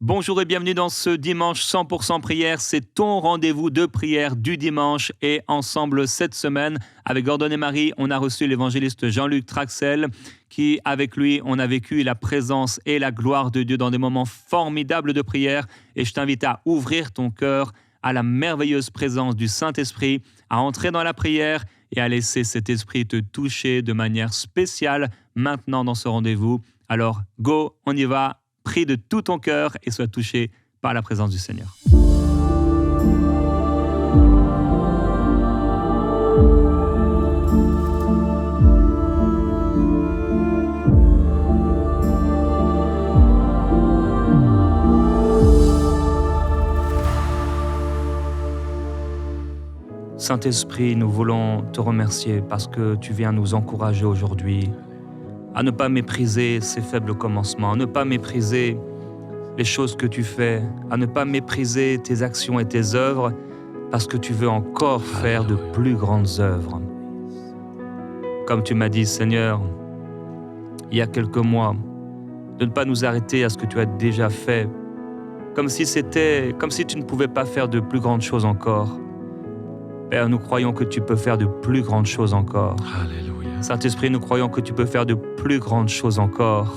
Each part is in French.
Bonjour et bienvenue dans ce dimanche 100% prière. C'est ton rendez-vous de prière du dimanche et ensemble cette semaine avec Gordon et Marie, on a reçu l'évangéliste Jean-Luc Traxel qui, avec lui, on a vécu la présence et la gloire de Dieu dans des moments formidables de prière. Et je t'invite à ouvrir ton cœur à la merveilleuse présence du Saint-Esprit, à entrer dans la prière et à laisser cet esprit te toucher de manière spéciale maintenant dans ce rendez-vous. Alors, go, on y va. Prie de tout ton cœur et sois touché par la présence du Seigneur. Saint-Esprit, nous voulons te remercier parce que tu viens nous encourager aujourd'hui à ne pas mépriser ces faibles commencements, à ne pas mépriser les choses que tu fais, à ne pas mépriser tes actions et tes œuvres, parce que tu veux encore faire de plus grandes œuvres. Comme tu m'as dit, Seigneur, il y a quelques mois, de ne pas nous arrêter à ce que tu as déjà fait, comme si tu ne pouvais pas faire de plus grandes choses encore. Père, nous croyons que tu peux faire de plus grandes choses encore. Alléluia. Saint-Esprit, nous croyons que tu peux faire de plus grandes choses encore.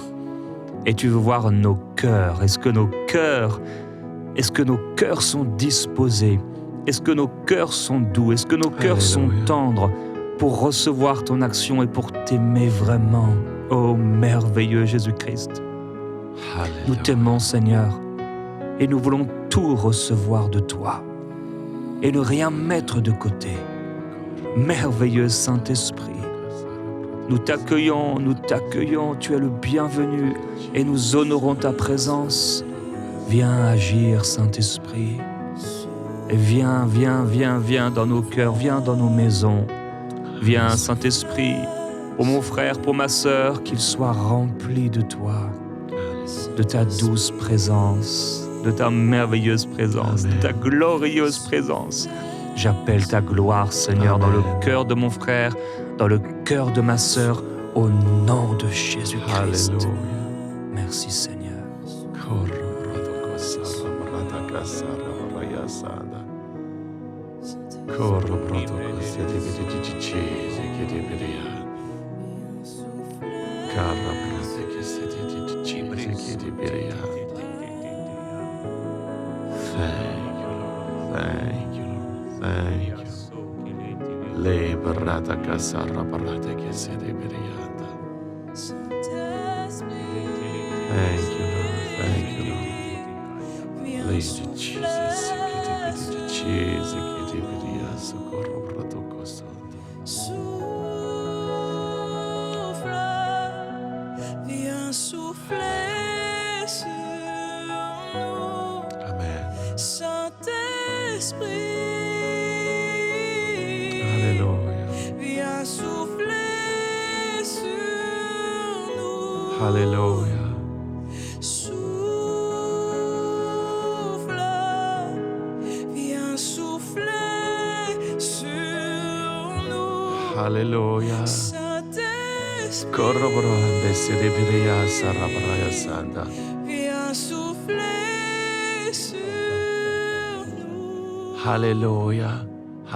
Et tu veux voir nos cœurs. Est-ce que nos cœurs sont disposés? Est-ce que nos cœurs sont doux? Est-ce que nos cœurs sont tendres pour recevoir ton action et pour t'aimer vraiment? Ô merveilleux Jésus-Christ. Alléluia. Nous t'aimons, Seigneur, et nous voulons tout recevoir de toi et ne rien mettre de côté. Merveilleux Saint-Esprit, nous t'accueillons, tu es le bienvenu et nous honorons ta présence. Viens agir, Saint-Esprit. Et viens dans nos cœurs, viens dans nos maisons. Viens, Saint-Esprit, pour mon frère, pour ma sœur, qu'il soit rempli de toi, de ta douce présence, de ta merveilleuse présence, de ta glorieuse présence. J'appelle ta gloire, Seigneur, dans le cœur de mon frère, dans le cœur de ma sœur, au nom de Jésus-Christ. Alléluia. Merci, Seigneur. Thank you, Lord. Le barata kasara barata kesede berianda. Thank you, Lord. Lady Jesus, kete Jesus, kete beria socorro protoko santa. Viens souffler sur nous, Amen. Saint-Esprit. Alléluia. Viens souffler sur nous. Alléluia. Souffle, viens souffler sur nous. Alléluia. Saint-Esprit, Corroborande sede beria sara baraya santa. viens souffler sur nous. Alléluia.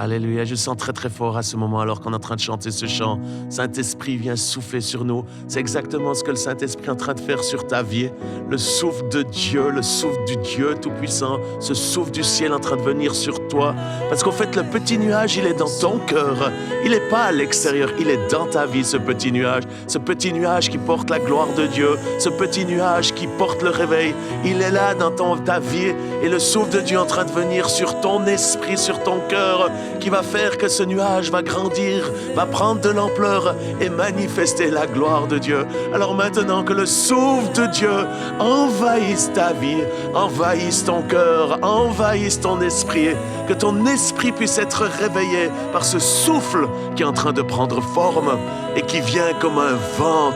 Alléluia. Je sens très très fort à ce moment alors qu'on est en train de chanter ce chant. Saint-Esprit vient souffler sur nous. C'est exactement ce que le Saint-Esprit est en train de faire sur ta vie. Le souffle de Dieu, le souffle du Dieu Tout-Puissant, ce souffle du ciel en train de venir sur toi. Parce qu'en fait, le petit nuage, il est dans ton cœur. Il n'est pas à l'extérieur, il est dans ta vie, ce petit nuage. Ce petit nuage qui porte la gloire de Dieu. Ce petit nuage qui porte le réveil. Il est là dans ta vie. Et le souffle de Dieu est en train de venir sur ton esprit, sur ton cœur, qui va faire que ce nuage va grandir, va prendre de l'ampleur et manifester la gloire de Dieu. Alors maintenant que le souffle de Dieu envahisse ta vie, envahisse ton cœur, envahisse ton esprit, que ton esprit puisse être réveillé par ce souffle qui est en train de prendre forme et qui vient comme un vent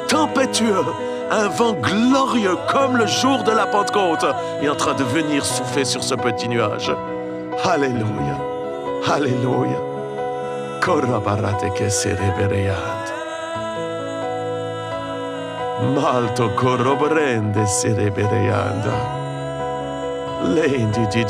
tempétueux, un vent glorieux comme le jour de la Pentecôte est en train de venir souffler sur ce petit nuage. Alléluia. Alléluia. Korrabarate que se revereyat. Malto corroborende serebereanda. Lendi di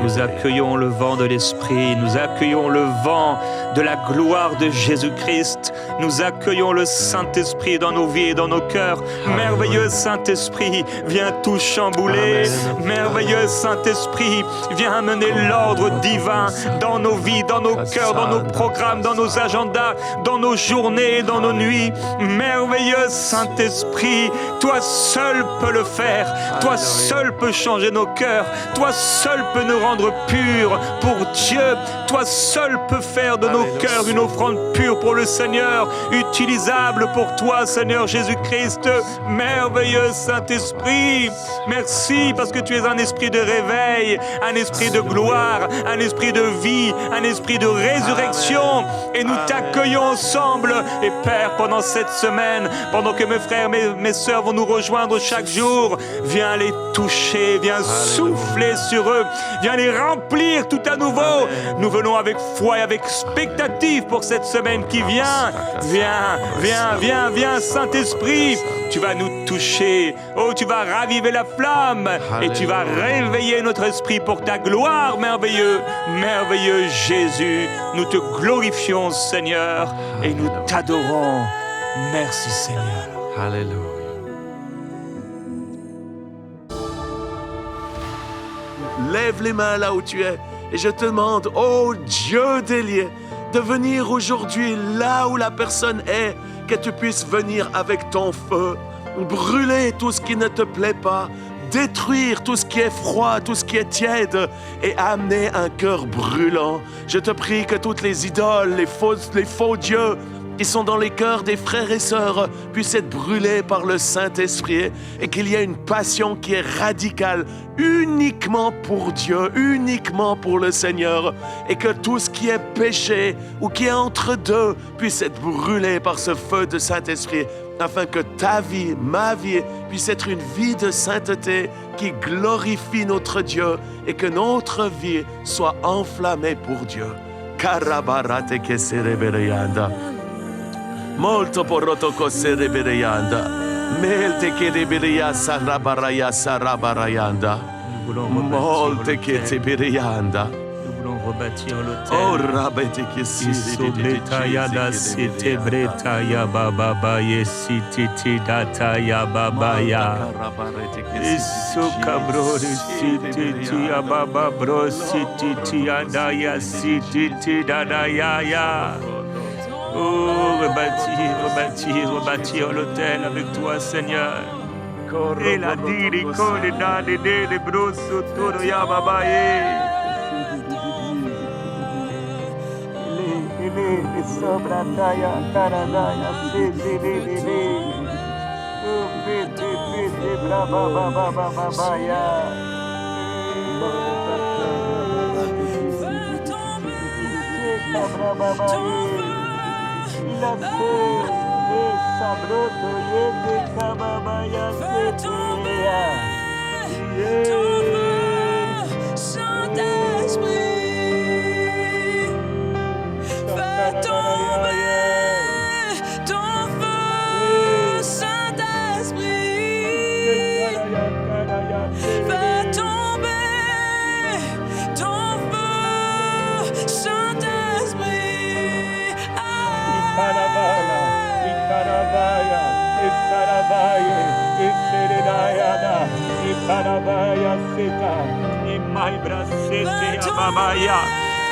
Nous accueillons le vent de l'Esprit, nous accueillons le vent de la gloire de Jésus-Christ, nous accueillons le Saint-Esprit dans nos vies et dans nos cœurs. Merveilleux Saint-Esprit, viens tout chambouler. Amen. Merveilleux Saint-Esprit, viens amener l'ordre divin dans nos vies, dans nos cœurs, dans nos programmes, dans nos agendas, dans nos journées, dans nos nuits. Merveilleux Saint-Esprit, toi seul peux le faire, toi seul peux changer nos cœurs, toi seul peux nous rendre purs pour Dieu, toi seul peux faire de nos cœurs une offrande pure pour le Seigneur, utilisable pour toi, Seigneur Jésus-Christ. Merveilleux Saint-Esprit, merci parce que tu es un esprit de réveil, un esprit de gloire, un esprit de vie, un esprit de résurrection, et nous t'accueillons ensemble. Et Père, pendant cette semaine, pendant que mes frères, mes sœurs vont nous rejoindre chaque jour, viens les toucher, viens souffler sur eux, viens les remplir tout à nouveau. Nous venons avec foi et avec expectative pour cette semaine qui vient. Viens, Saint-Esprit, tu vas nous toucher. Oh, tu vas raviver la flamme et tu vas réveiller notre esprit pour ta gloire, merveilleux Jésus. Nous te glorifions, Seigneur, et nous t'adorons. Merci, Seigneur. Alléluia. Lève les mains là où tu es et je te demande, oh Dieu d'Élie, de venir aujourd'hui là où la personne est, que tu puisses venir avec ton feu, brûler tout ce qui ne te plaît pas, détruire tout ce qui est froid, tout ce qui est tiède et amener un cœur brûlant. Je te prie que toutes les idoles, les faux dieux qui sont dans les cœurs des frères et sœurs puissent être brûlés par le Saint-Esprit et qu'il y ait une passion qui est radicale, uniquement pour Dieu, uniquement pour le Seigneur, et que tout ce qui est péché ou qui est entre deux puisse être brûlé par ce feu de Saint-Esprit, afin que ta vie, ma vie, puisse être une vie de sainteté qui glorifie notre Dieu et que notre vie soit enflammée pour Dieu. Karabarate ke serebereyanda. Molto porroto koserebereyanda. Melte ke rebereya sarabaraya sarabarayanda. Molte ke tebereyanda. Nous voulons rebâtir l'autel. Oh rabete ke Isobretayada sete bretaya bababa sititi dataya babaya. Isokabrori sititi ababa bro sititi adaya sititi dadaya. Oh, rebâtir l'autel avec toi, Seigneur. Et la diri kole da de bro sotoro ya babaye. Sobrataya karadaya sititi. Pete braba baba babaya.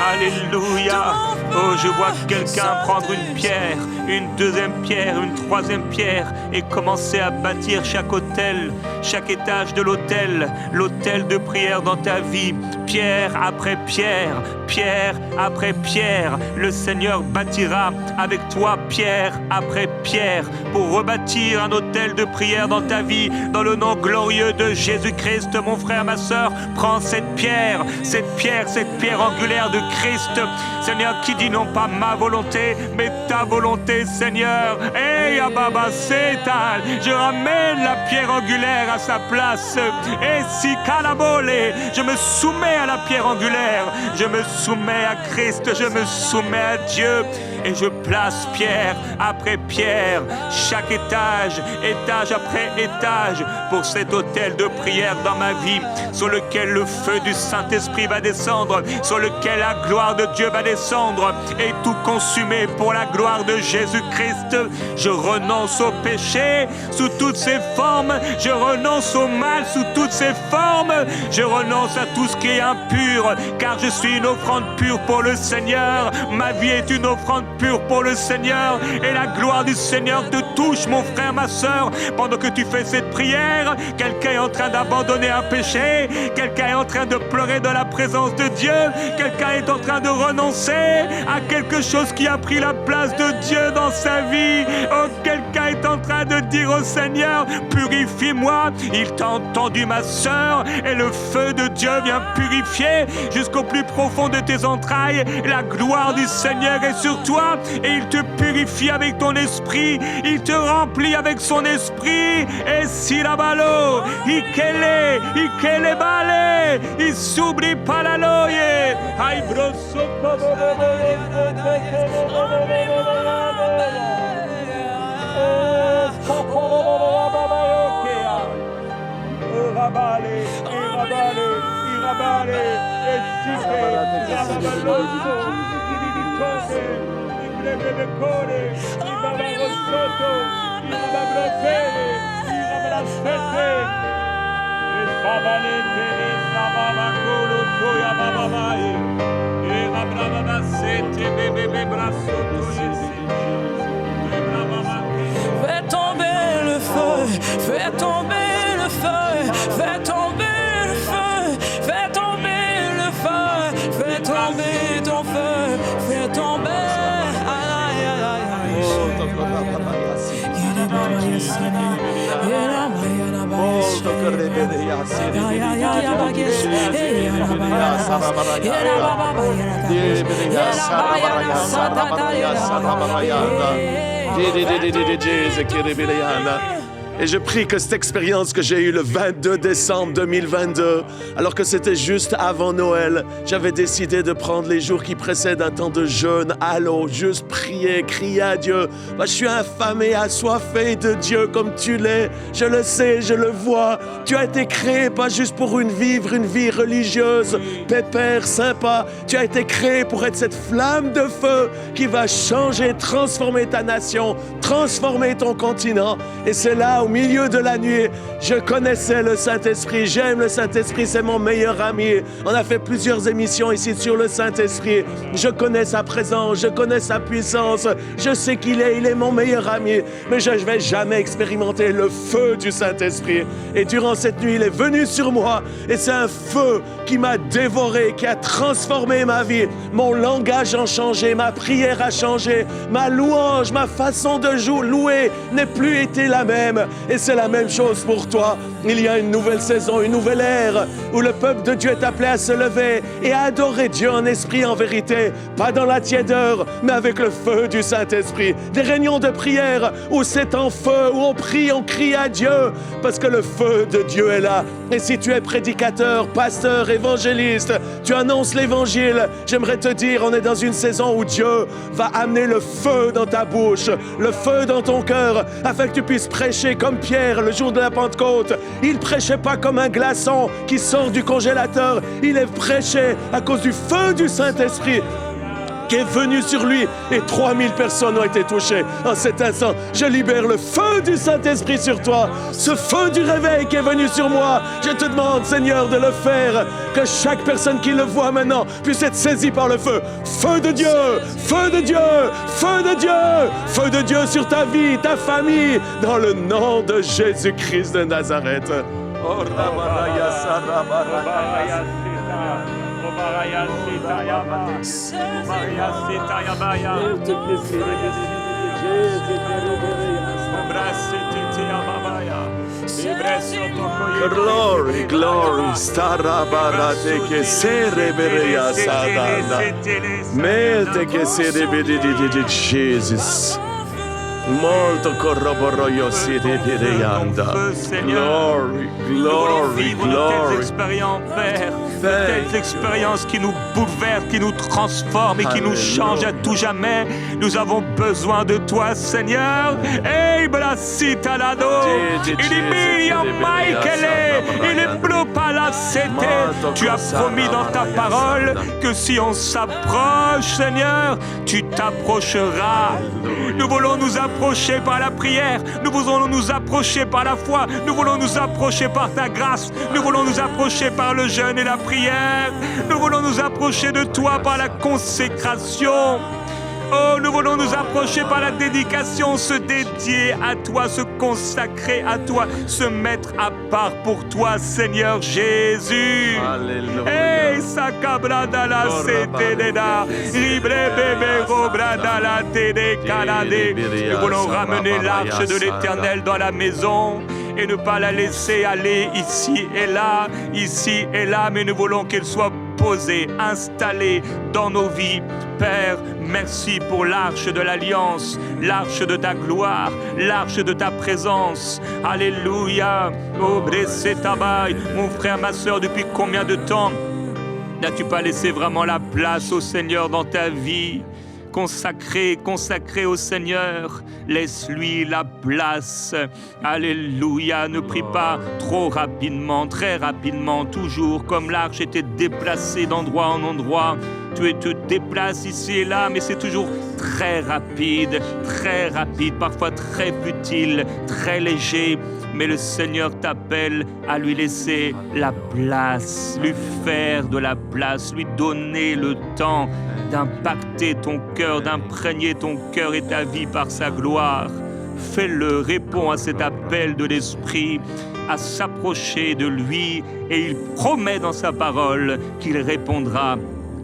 Alléluia. Oh, je vois quelqu'un prendre une pierre, une deuxième pierre, une troisième pierre et commencer à bâtir chaque autel, chaque étage de l'autel, l'autel de prière dans ta vie. Pierre après pierre, pierre après pierre, le Seigneur bâtira avec toi pierre après pierre pour rebâtir un autel de prière dans ta vie, dans le nom glorieux de Jésus-Christ. Mon frère, ma sœur, prends cette pierre angulaire de Christ. Seigneur, quitte dis non pas ma volonté, mais ta volonté, Seigneur. Et Ababa Setal, je ramène la pierre angulaire à sa place. Et si Kalabole, je me soumets à la pierre angulaire, je me soumets à Christ, je me soumets à Dieu. Et je place pierre après pierre, chaque étage, étage après étage, pour cet autel de prière dans ma vie, sur lequel le feu du Saint-Esprit va descendre, sur lequel la gloire de Dieu va descendre, et tout consumer pour la gloire de Jésus-Christ. Je renonce au péché sous toutes ses formes, je renonce au mal sous toutes ses formes, je renonce à tout ce qui est impur, car je suis une offrande pure pour le Seigneur. Ma vie est une offrande pure pour le Seigneur, et la gloire du Seigneur te touche, mon frère, ma soeur. Pendant que tu fais cette prière, quelqu'un est en train d'abandonner un péché, quelqu'un est en train de pleurer dans la présence de Dieu, quelqu'un est en train de renoncer à quelque chose qui a pris la place de Dieu dans sa vie. Oh, quelqu'un est en train de dire au Seigneur, purifie-moi. Il t'a entendu, ma soeur, et le feu de Dieu vient purifier jusqu'au plus profond de tes entrailles. La gloire du Seigneur est sur toi, et il te purifie avec ton esprit, il te remplit avec son esprit. Et si la balo, ikele bale, il s'oublie pas la loye. Aïe brosso, Fais tomber le feu, fais tomber le feu, fais tomber le feu, fais tomber le feu, fais tomber ton feu, fais tomber. Aïe, aïe, aïe, Et je prie que cette expérience que j'ai eue le 22 décembre 2022, alors que c'était juste avant Noël, j'avais décidé de prendre les jours qui précèdent un temps de jeûne, allô, juste prier, crier à Dieu. Moi, je suis affamé, assoiffé de Dieu comme tu l'es. Je le sais, je le vois. Tu as été créé pas juste pour vivre une vie religieuse, pépère, sympa. Tu as été créé pour être cette flamme de feu qui va changer, transformer ta nation, transformer ton continent. Et c'est là, au milieu de la nuit, je connaissais le Saint-Esprit. J'aime le Saint-Esprit, c'est mon meilleur ami. On a fait plusieurs émissions ici sur le Saint-Esprit. Je connais sa présence, je connais sa puissance. Je sais qu'il est mon meilleur ami. Mais je ne vais jamais expérimenter le feu du Saint-Esprit. Et durant cette nuit, il est venu sur moi. Et c'est un feu qui m'a dévoré, qui a transformé ma vie. Mon langage a changé, ma prière a changé, ma louange, ma façon de louer n'est plus été la même. Et c'est la même chose pour toi. Il y a une nouvelle saison, une nouvelle ère où le peuple de Dieu est appelé à se lever et à adorer Dieu en esprit, en vérité. Pas dans la tiédeur, mais avec le feu du Saint-Esprit. Des réunions de prière où c'est en feu, où on prie, on crie à Dieu parce que le feu de Dieu est là. Et si tu es prédicateur, pasteur, évangéliste, tu annonces l'évangile, j'aimerais te dire, on est dans une saison où Dieu va amener le feu dans ta bouche, le feu dans ton cœur, afin que tu puisses prêcher comme Pierre le jour de la Pentecôte. Il prêchait pas comme un glaçon qui sort du congélateur, il est prêché à cause du feu du Saint-Esprit qui est venu sur lui, et 3000 personnes ont été touchées en cet instant. Je libère le feu du Saint-Esprit sur toi, ce feu du réveil qui est venu sur moi. Je te demande, Seigneur, de le faire, que chaque personne qui le voit maintenant puisse être saisie par le feu. Feu de Dieu, feu de Dieu, feu de Dieu, feu de Dieu sur ta vie, ta famille, dans le nom de Jésus-Christ de Nazareth. Oh, Glory, glory. Starabarate che sereberea sadanda. Mete che serebedi Jesus. Molto corroboroio sirebereanda. Glory, glory, glory. Expériences, Père, de telles expériences qui nous bouleversent, qui nous transforment et qui nous changent à tout jamais. Nous avons besoin de toi, Seigneur. Hey, Blasita Lado, Ilimilia Michael, il est bleu par la cité. Tu as promis dans ta parole que si on s'approche, Seigneur, tu t'approcheras. Nous voulons nous approcher par la prière. Nous voulons nous approcher par la foi. Nous voulons nous approcher par ta grâce. Nous voulons nous approcher par le jeûne et la prière. Nous voulons nous approcher de toi par la consécration. Oh, nous voulons nous approcher par la dédication, se dédier à toi, se consacrer à toi, se mettre à part pour toi, Seigneur Jésus. Hey, sakabradala seteleda, libre bébé robradala tede kalade. Nous voulons ramener l'arche de l'Éternel dans la maison et ne pas la laisser aller ici et là, mais nous voulons qu'elle soit posée, installée dans nos vies. Père, merci pour l'arche de l'Alliance, l'arche de ta gloire, l'arche de ta présence. Alléluia. Oh, blessé tabac, mon frère, ma sœur, depuis combien de temps n'as-tu pas laissé vraiment la place au Seigneur dans ta vie? Consacré au Seigneur, laisse-lui la place. Alléluia, ne prie pas trop rapidement, très rapidement, toujours comme l'arche était déplacée d'endroit en endroit. Tu te déplaces ici et là, mais c'est toujours très rapide, parfois très futile, très léger. Mais le Seigneur t'appelle à lui laisser la place, lui faire de la place, lui donner le temps d'impacter ton cœur, d'imprégner ton cœur et ta vie par sa gloire. Fais-le, réponds à cet appel de l'Esprit, à s'approcher de lui, et il promet dans sa parole qu'il répondra.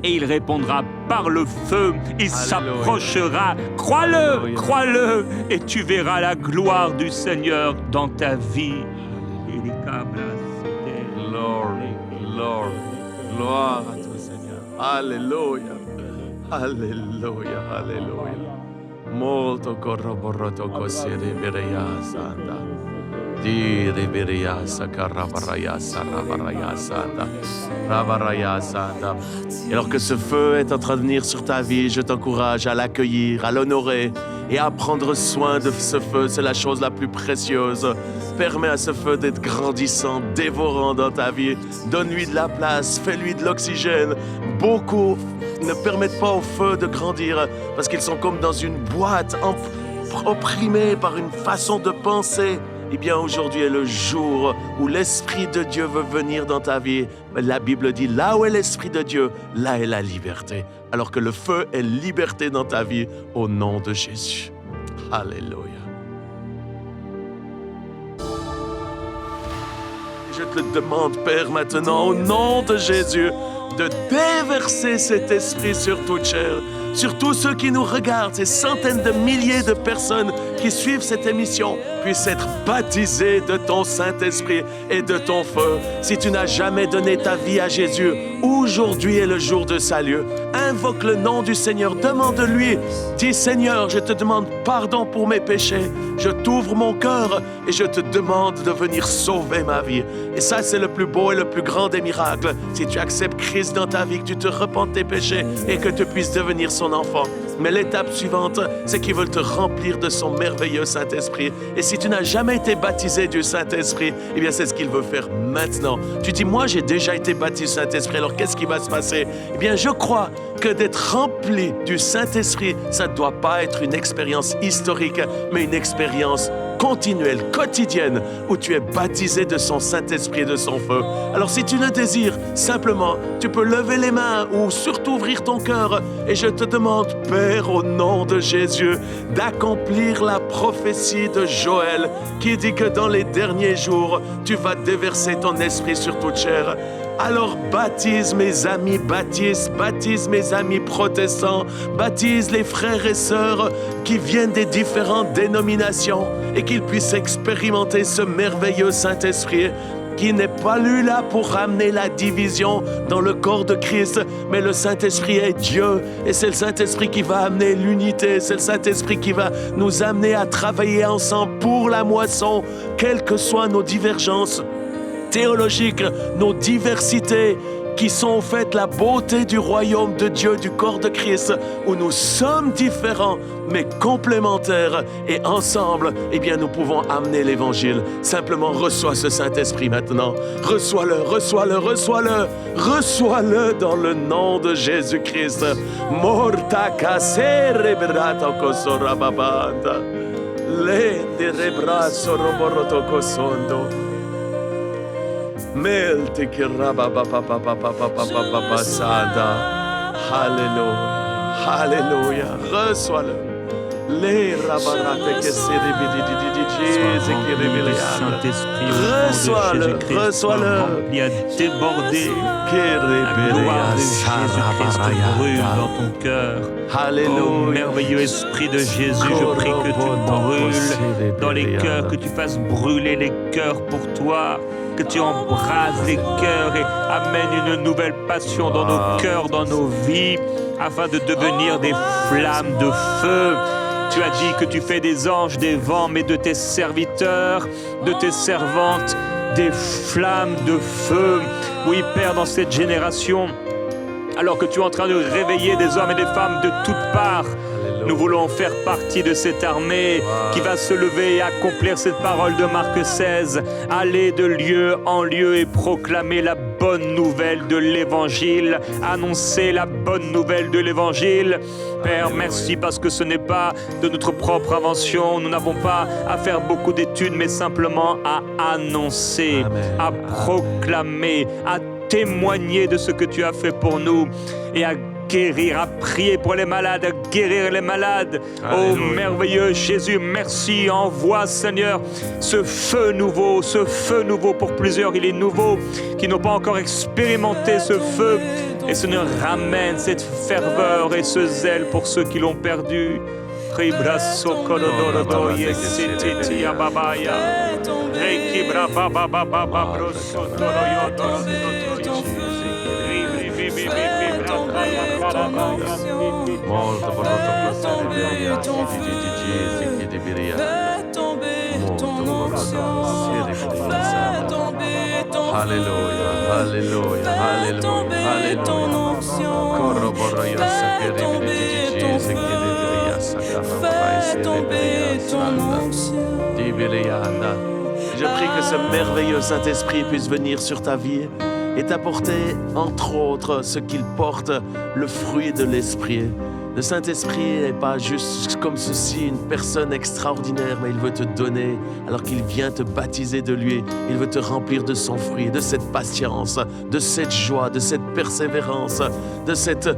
Et il répondra par le feu, il s'approchera. Crois-le, et tu verras la gloire du Seigneur dans ta vie. Glory, gloire à toi, Seigneur. Alléluia, alléluia, alléluia. Molto corroboroto cosere bereya sanda. Dire bereya sakarabaraya sarabaraya sanda. Rabaraya sanda. Et alors que ce feu est en train de venir sur ta vie, je t'encourage à l'accueillir, à l'honorer et à prendre soin de ce feu. C'est la chose la plus précieuse. Permets à ce feu d'être grandissant, dévorant dans ta vie. Donne-lui de la place, fais-lui de l'oxygène. Beaucoup ne permettent pas au feu de grandir parce qu'ils sont comme dans une boîte, opprimés par une façon de penser. Eh bien, aujourd'hui est le jour où l'Esprit de Dieu veut venir dans ta vie. La Bible dit, là où est l'Esprit de Dieu, là est la liberté. Alors que le feu est liberté dans ta vie, au nom de Jésus. Alléluia. Je te le demande, Père, maintenant, au nom de Jésus, de déverser cet esprit sur toute chair, sur tous ceux qui nous regardent, ces centaines de milliers de personnes qui suivent cette émission, puissent être baptisés de ton Saint-Esprit et de ton feu. Si tu n'as jamais donné ta vie à Jésus, aujourd'hui est le jour de salut. Invoque le nom du Seigneur, demande-lui. Dis, Seigneur, je te demande pardon pour mes péchés. Je t'ouvre mon cœur et je te demande de venir sauver ma vie. Et ça, c'est le plus beau et le plus grand des miracles. Si tu acceptes Christ dans ta vie, que tu te repens de tes péchés et que tu puisses devenir son enfant. Mais l'étape suivante, c'est qu'il veut te remplir de son merveilleux Saint-Esprit. Et si tu n'as jamais été baptisé du Saint-Esprit, eh bien, c'est ce qu'il veut faire maintenant. Tu dis, moi, j'ai déjà été baptisé du Saint-Esprit, alors qu'est-ce qui va se passer? Eh bien, je crois que d'être rempli du Saint-Esprit, ça ne doit pas être une expérience historique, mais une expérience continuelle, quotidienne, où tu es baptisé de son Saint-Esprit et de son feu. Alors si tu le désires, simplement, tu peux lever les mains ou surtout ouvrir ton cœur et je te demande, Père, au nom de Jésus, d'accomplir la prophétie de Joël qui dit que dans les derniers jours, tu vas déverser ton esprit sur toute chair. Alors baptise mes amis baptistes, baptise mes amis protestants, baptise les frères et sœurs qui viennent des différentes dénominations et qu'ils puissent expérimenter ce merveilleux Saint-Esprit qui n'est pas lui là pour ramener la division dans le corps de Christ, mais le Saint-Esprit est Dieu et c'est le Saint-Esprit qui va amener l'unité, c'est le Saint-Esprit qui va nous amener à travailler ensemble pour la moisson, quelles que soient nos divergences théologiques, nos diversités, qui sont en fait la beauté du royaume de Dieu, du corps de Christ, où nous sommes différents, mais complémentaires, et ensemble, eh bien, nous pouvons amener l'Évangile. Simplement, reçois ce Saint-Esprit maintenant. Reçois-le, reçois-le, reçois-le. Reçois-le dans le nom de Jésus-Christ. Morta kasere brata kosora babanda. Lende rebra soroboroto kosondo. Melte kiraba papa papa papa papa sada. Alléluia, alléluia. Reçois-le. Les rabarate que c'est Saint-Esprit, reçois-le. Rempli à déborder. La gloire de Jésus-Christ brûle dans ton cœur. Alléluia. Oh, merveilleux Esprit de Jésus, je prie que tu brûles dans les cœurs, que tu fasses brûler les cœurs pour toi, que tu embrases les cœurs et amènes une nouvelle passion dans nos cœurs, dans nos vies, afin de devenir des flammes de feu. Tu as dit que tu fais des anges, des vents, mais de tes serviteurs, de tes servantes, des flammes de feu. Oui, Père, dans cette génération, alors que tu es en train de réveiller des hommes et des femmes de toutes parts, nous voulons faire partie de cette armée qui va se lever et accomplir cette parole de Marc 16. Aller de lieu en lieu et proclamer la bonne nouvelle de l'Évangile. Annoncer la bonne nouvelle de l'Évangile. Père, merci parce que ce n'est pas de notre propre invention. Nous n'avons pas à faire beaucoup d'études, mais simplement à annoncer, à proclamer, à témoigner de ce que tu as fait pour nous et à guérir, à prier pour les malades, à guérir les malades. Alléluia. Oh merveilleux Jésus, merci, envoie Seigneur ce feu nouveau pour plusieurs, il est nouveau, qui n'ont pas encore expérimenté ce feu, et ce ne ramène cette ferveur et ce zèle pour ceux qui l'ont perdu. Alléluia, alléluia, alléluia, Je prie que ce merveilleux Saint-Esprit puisse venir sur ta vie et t'apporter, entre autres, ce qu'il porte, le fruit de l'Esprit. Le Saint-Esprit n'est pas juste comme ceci, une personne extraordinaire, mais il veut te donner, alors qu'il vient te baptiser de lui, il veut te remplir de son fruit, de cette patience, de cette joie, de cette persévérance, de cette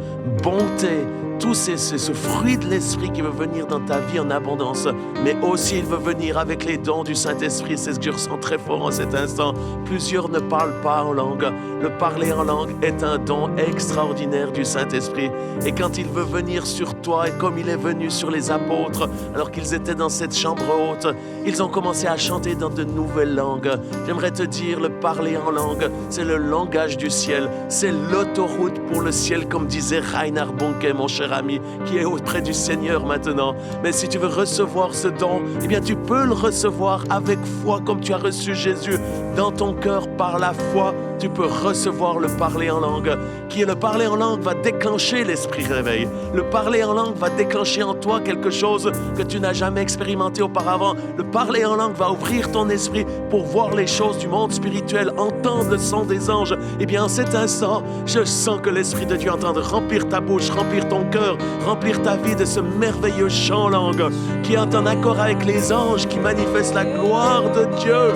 bonté. Tout c'est ce fruit de l'Esprit qui veut venir dans ta vie en abondance, mais aussi il veut venir avec les dons du Saint-Esprit. C'est ce que je ressens très fort en cet instant. Plusieurs ne parlent pas en langue. Le parler en langue est un don extraordinaire du Saint-Esprit. Et quand il veut venir sur toi, et comme il est venu sur les apôtres, alors qu'ils étaient dans cette chambre haute, ils ont commencé à chanter dans de nouvelles langues. J'aimerais te dire, le parler en langue, c'est le langage du ciel. C'est l'autoroute pour le ciel, comme disait Reinhard Bonke, mon cher ami, qui est auprès du Seigneur maintenant. Mais si tu veux recevoir ce don, eh bien tu peux le recevoir avec foi, comme tu as reçu Jésus dans ton cœur par la foi. Tu peux recevoir le parler en langue, qui est le parler en langue va déclencher l'esprit réveil. Le parler en langue va déclencher en toi quelque chose que tu n'as jamais expérimenté auparavant. Le parler en langue va ouvrir ton esprit pour voir les choses du monde spirituel, entendre le son des anges. Eh bien, en cet instant, je sens que l'Esprit de Dieu est en train de remplir ta bouche, remplir ton cœur, remplir ta vie de ce merveilleux chant en langue qui est en accord avec les anges, qui manifestent la gloire de Dieu.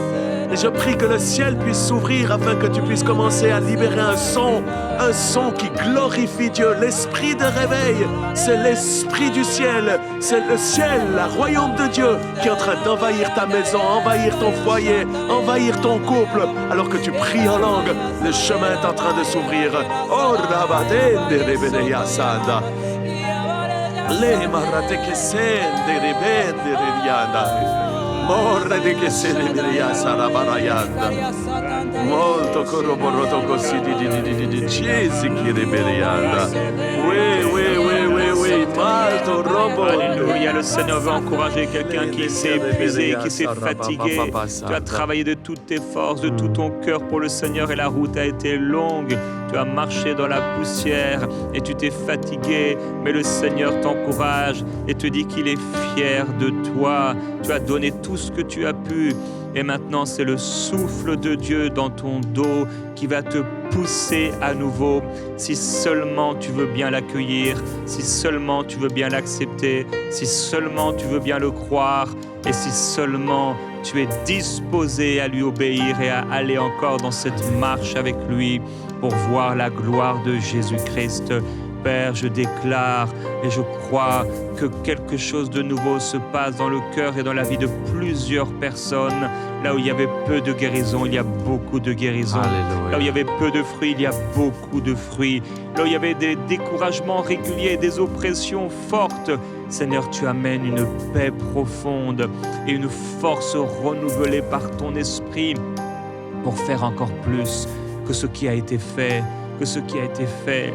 Et je prie que le ciel puisse s'ouvrir afin que tu puisses commencer à libérer un son qui glorifie Dieu. L'esprit de réveil, c'est l'esprit du ciel. C'est le ciel, la royaume de Dieu qui est en train d'envahir ta maison, envahir ton foyer, envahir ton couple. Alors que tu pries en langue, le chemin est en train de s'ouvrir. Oh, rabadende rebedeya sada. Le marate que sende rebende rianda. Morre di che se ne veria sarà baraianda. Molto corroboroto così di cesi che riberianda. Oui, malto robo. Alléluia, le Seigneur veut encourager quelqu'un qui s'est épuisé, qui s'est fatigué. Tu as travaillé de toutes tes forces, de tout ton cœur pour le Seigneur et la route a été longue. Tu as marché dans la poussière et tu t'es fatigué, mais le Seigneur t'encourage et te dit qu'il est fier de toi. Tu as donné tout ce que tu as pu et maintenant c'est le souffle de Dieu dans ton dos qui va te pousser à nouveau. Si seulement tu veux bien l'accueillir, si seulement tu veux bien l'accepter, si seulement tu veux bien le croire et si seulement tu es disposé à lui obéir et à aller encore dans cette marche avec lui pour voir la gloire de Jésus-Christ. Père, je déclare et je crois que quelque chose de nouveau se passe dans le cœur et dans la vie de plusieurs personnes. Là où il y avait peu de guérison, il y a beaucoup de guérison. Alléluia. Là où il y avait peu de fruits, il y a beaucoup de fruits. Là où il y avait des découragements réguliers, des oppressions fortes, Seigneur, tu amènes une paix profonde et une force renouvelée par ton esprit pour faire encore plus que ce qui a été fait. Que ce qui a été fait,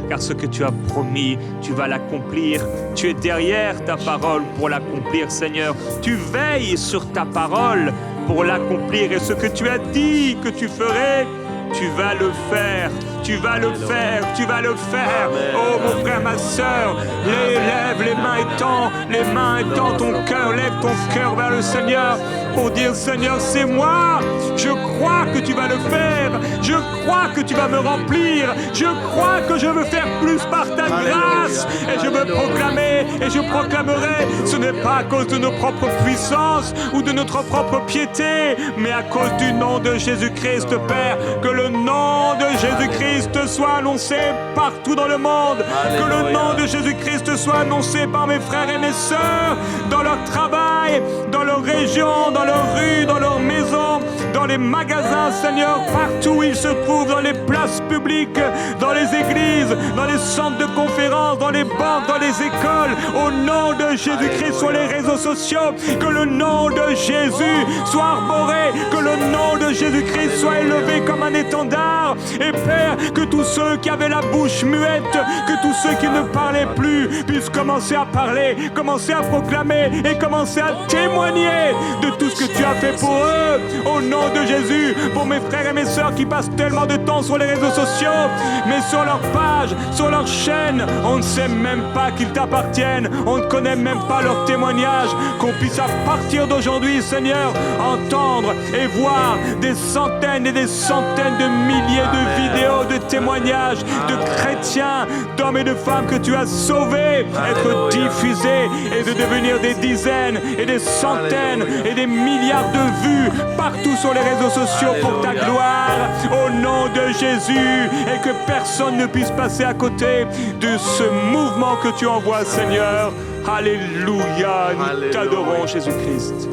car ce que tu as promis, tu vas l'accomplir. Tu es derrière ta parole pour l'accomplir, Seigneur. Tu veilles sur ta parole pour l'accomplir. Et ce que tu as dit que tu ferais, tu vas le faire. Tu vas le faire, tu vas le faire. Oh mon frère, ma sœur, lève les mains étends ton cœur, lève ton cœur vers le Seigneur pour dire Seigneur, c'est moi. Je crois que tu vas le faire. Je crois que tu vas me remplir. Je crois que je veux faire plus par ta grâce. Et je veux proclamer et je proclamerai. Ce n'est pas à cause de nos propres puissances ou de notre propre piété, mais à cause du nom de Jésus-Christ, Père. Que le nom de Jésus-Christ soit annoncé partout dans le monde. Que le nom de Jésus-Christ soit annoncé par mes frères et mes sœurs dans leur travail, dans leur région, dans leurs rues, dans leurs maisons, dans les magasins, Seigneur, partout où ils se trouvent, dans les places publiques, dans les églises, dans les centres de conférences, dans les banques, dans les écoles. Au nom de Jésus-Christ sur les réseaux sociaux, que le nom de Jésus soit arboré, que le nom de Jésus-Christ soit élevé comme un étendard. Et Père, que tous ceux qui avaient la bouche muette, que tous ceux qui ne parlaient plus puissent commencer à parler, commencer à proclamer et commencer à témoigner de tout ce que tu as fait pour eux. Au nom de Jésus, pour mes frères et mes sœurs qui passent tellement de temps sur les réseaux sociaux, mais sur leur page, sur leur chaîne, on ne sait même pas qu'ils t'appartiennent, on ne connaît même pas leur témoignage, qu'on puisse à partir d'aujourd'hui, Seigneur, entendre et voir des centaines et des centaines de milliers de vidéos, de témoignages, de chrétiens, d'hommes et de femmes que tu as sauvés, être diffusés et de devenir des dizaines et des centaines et des milliards de vues partout sur les réseaux sociaux pour ta gloire, au nom de Jésus, et que personne ne puisse passer à côté de ce mouvement que tu envoies, Seigneur. Alléluia, nous t'adorons, Jésus-Christ.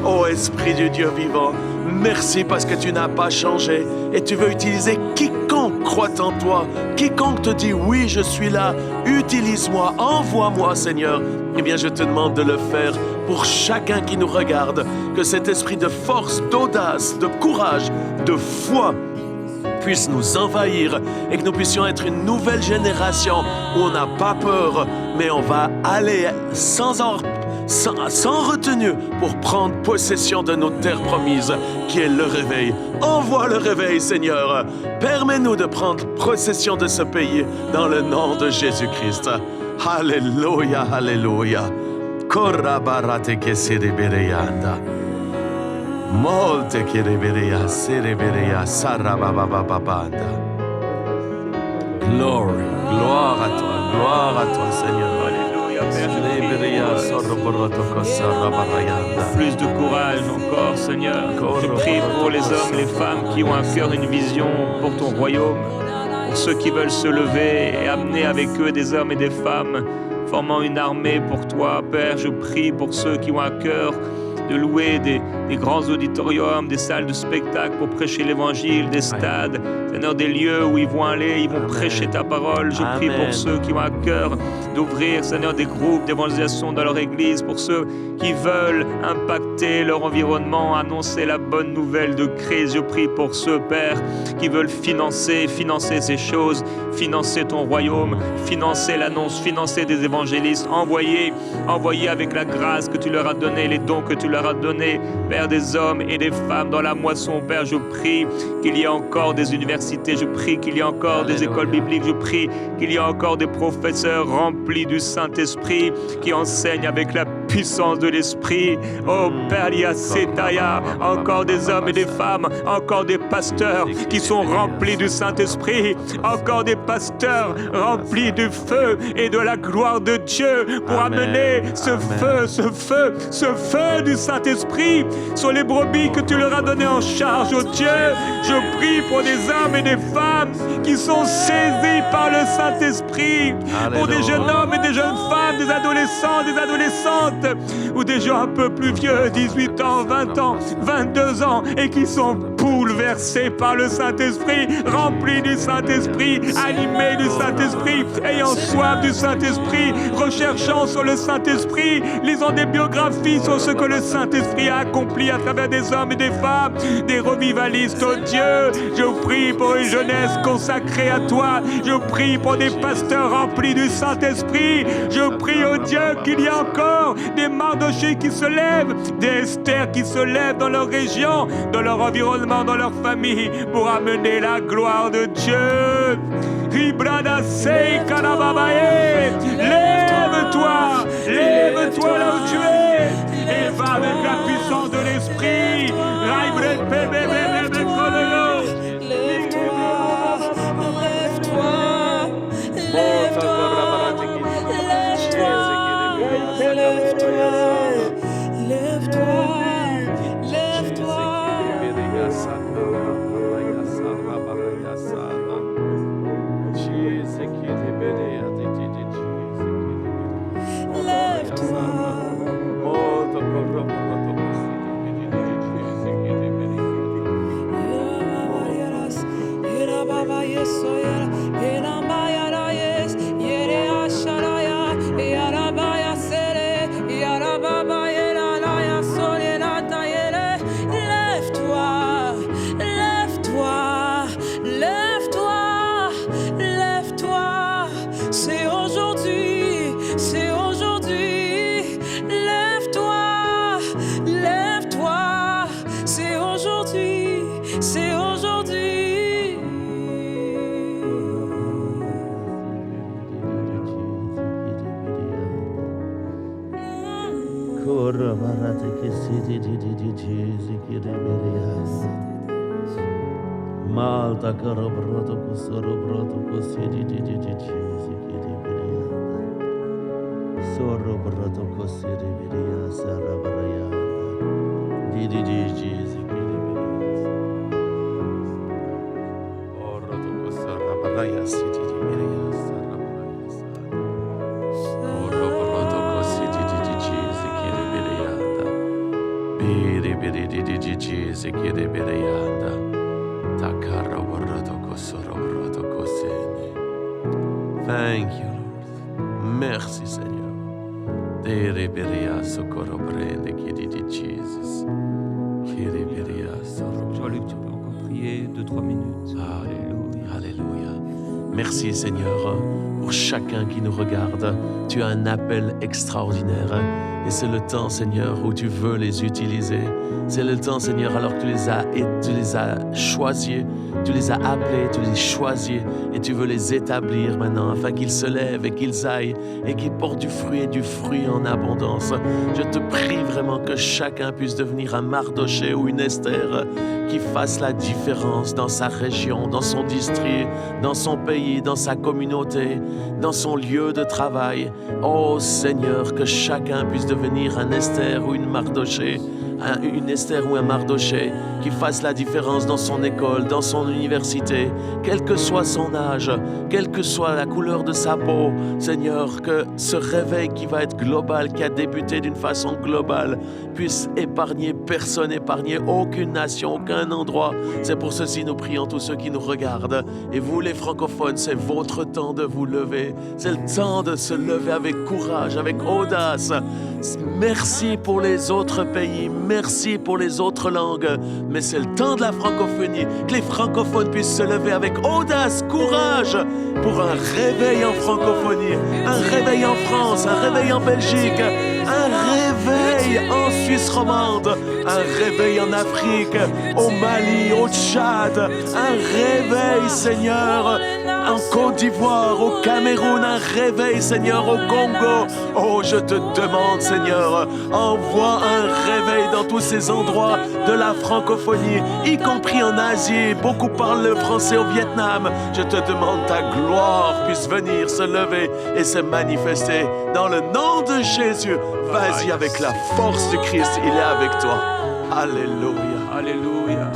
Ô Esprit du Dieu vivant, merci parce que tu n'as pas changé et tu veux utiliser quiconque croit en toi, quiconque te dit oui, je suis là, utilise-moi, envoie-moi, Seigneur. Eh bien, je te demande de le faire pour chacun qui nous regarde, que cet esprit de force, d'audace, de courage, de foi puisse nous envahir et que nous puissions être une nouvelle génération où on n'a pas peur, mais on va aller sans retenue pour prendre possession de nos terres promises, qui est le réveil. Envoie le réveil, Seigneur. Permets-nous de prendre possession de ce pays dans le nom de Jésus-Christ. Alléluia, alléluia. Korrabarate che serebereyanda. Molte che rebereya serebereya sarababababanda. Glory, gloire à toi, Seigneur. Alléluia, Père, je prie Liberia, pour sorroborotoko, sarabarayanda. plus de courage encore, Seigneur. Je prie pour les hommes, les femmes qui ont un cœur, une vision pour ton royaume. Pour ceux qui veulent se lever et amener avec eux des hommes et des femmes formant une armée pour toi, Père. Je prie pour ceux qui ont un cœur de louer des grands auditoriums, des salles de spectacle pour prêcher l'évangile, des stades, Seigneur, des lieux où ils vont aller, ils vont prêcher ta parole. Je prie pour ceux qui ont à cœur d'ouvrir, Seigneur, des groupes d'évangélisation dans leur église, pour ceux qui veulent impacter leur environnement, annoncer la bonne nouvelle de Christ. Je prie pour ceux, Père, qui veulent financer ces choses, financer ton royaume, financer l'annonce, financer des évangélistes, envoyer avec la grâce que tu leur as donnée, les dons que tu leur as donnés, Père, des hommes et des femmes dans la moisson. Père, je prie qu'il y ait encore des universités, je prie qu'il y ait encore des écoles bibliques, je prie qu'il y ait encore des professeurs remplis du Saint-Esprit qui enseignent avec la puissance de l'Esprit. Oh Père, il y a Setaya, encore des hommes et des femmes, encore des pasteurs qui sont remplis du Saint-Esprit, encore des pasteurs remplis du feu et de la gloire de Dieu pour amener ce feu du Saint-Esprit sur les brebis que tu leur as donné en charge. Oh Dieu, je prie pour des hommes et des femmes qui sont saisis par le Saint-Esprit, pour des jeunes hommes et des jeunes femmes, des adolescents, des adolescentes, ou des gens un peu plus vieux, 18 ans, 20 ans, 22 ans, et qui sont bouleversés par le Saint-Esprit, remplis du Saint-Esprit, animés du Saint-Esprit, ayant soif du Saint-Esprit, recherchant sur le Saint-Esprit, lisant des biographies sur ce que le Saint-Esprit a accompli à travers des hommes et des femmes, des revivalistes. Oh Dieu, je prie pour une jeunesse consacrée à toi, je prie pour des pasteurs remplis du Saint-Esprit, je prie, oh Dieu, qu'il y ait encore des Mardochées qui se lèvent, des Esther qui se lèvent dans leur région, dans leur environnement, dans leur famille, pour amener la gloire de Dieu. Ribrada sei karababae, lève-toi là où tu es, et va avec la puissance de l'Esprit. Raibret bébé bébé kololo. Malta carabroto cosorobrato cosidi di zikiri sorobrato cosidi viria sarabaraya di zikiri orato cosarabaraya sidi viria sarabaraya sorobrato cosidi zikiri viria biri zikiri viria Thank you, Lord. Merci, Seigneur. Jean-Luc, tu peux encore prier 2-3 minutes. Alléluia, alléluia. Merci, Seigneur, pour chacun qui nous regarde. Tu as un appel extraordinaire. Et c'est le temps, Seigneur, où tu veux les utiliser. C'est le temps, Seigneur, alors que tu les as choisis, tu les as appelés, tu les choisis et tu veux les établir maintenant afin qu'ils se lèvent et qu'ils aillent et qu'ils portent du fruit et du fruit en abondance. Je te prie vraiment que chacun puisse devenir un Mardoché ou une Esther qui fasse la différence dans sa région, dans son district, dans son pays, dans sa communauté, dans son lieu de travail. Oh Seigneur, que chacun puisse devenir un Esther ou une Mardoché, une Esther ou un Mardoché qui fasse la différence dans son école, dans son université, quel que soit son âge, quelle que soit la couleur de sa peau. Seigneur, que ce réveil qui va être global, qui a débuté d'une façon globale, puisse épargner personne, épargner aucune nation, aucun endroit. C'est pour ceci nous prions tous ceux qui nous regardent. Et vous les francophones, c'est votre temps de vous lever. C'est le temps de se lever avec courage, avec audace. Merci pour les autres pays, merci pour les autres langues, mais c'est le temps de la francophonie, que les francophones puissent se lever avec audace, courage, pour un réveil en francophonie, un réveil en France, un réveil en Belgique, un réveil en Suisse romande, un réveil en Afrique, au Mali, au Tchad, un réveil, Seigneur, en Côte d'Ivoire, au Cameroun, un réveil, Seigneur, au Congo. Oh, je te demande, Seigneur, envoie un réveil dans tous ces endroits de la francophonie, y compris en Asie. Beaucoup parlent le français au Vietnam. Je te demande ta gloire puisse venir se lever et se manifester dans le nom de Jésus. Vas-y avec la force du Christ, il est avec toi. Alléluia. Alléluia.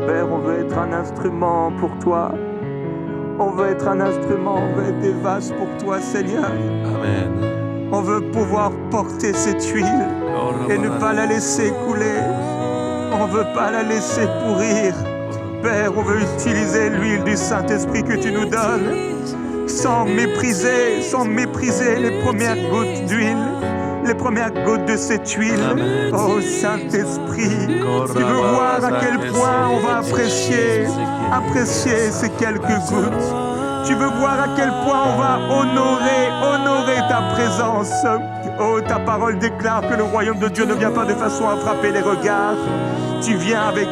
Père, on veut être un instrument pour toi. On veut être un instrument, on veut être des vases pour toi, Seigneur. Amen. On veut pouvoir porter cette huile et ne pas la laisser couler. On ne veut pas la laisser pourrir. Père, on veut utiliser l'huile du Saint-Esprit que tu nous donnes sans mépriser les premières gouttes d'huile, les premières gouttes de cette huile. Amen. Oh Saint-Esprit, tu veux voir à quel point on va apprécier ces quelques gouttes. Tu veux voir à quel point on va honorer ta présence. Oh, ta parole déclare que le royaume de Dieu ne vient pas de façon à frapper les regards. Tu viens avec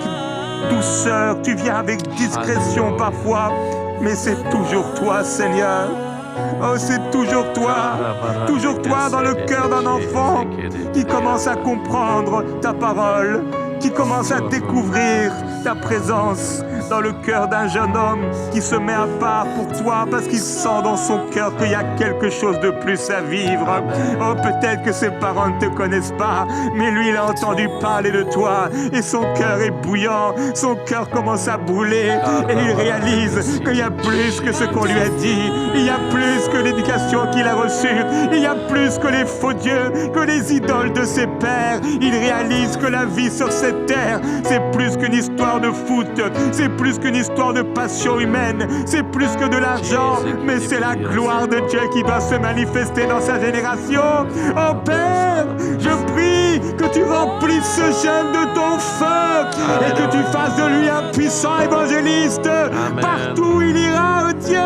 douceur, tu viens avec discrétion parfois, mais c'est toujours toi, Seigneur. Oh, c'est toujours toi dans le cœur d'un enfant qui commence à comprendre ta parole, qui commence à découvrir ta présence dans le cœur d'un jeune homme qui se met à part pour toi parce qu'il sent dans son cœur qu'il y a quelque chose de plus à vivre. Oh, peut-être que ses parents ne te connaissent pas, mais lui, il a entendu parler de toi et son cœur est bouillant, son cœur commence à brûler et il réalise qu'il y a plus que ce qu'on lui a dit, il y a plus que l'éducation qu'il a reçue, il y a plus que les faux dieux, que les idoles de ses pères. Il réalise que la vie sur cette terre, c'est plus qu'une histoire de foot, c'est plus qu'une histoire de passion humaine, c'est plus que de l'argent, mais c'est la gloire de Dieu qui va se manifester dans sa génération. Oh Père, je prie que tu remplisses ce jeune de ton feu et que tu fasses de lui un puissant évangéliste. Amen. Partout où il ira, oh Dieu.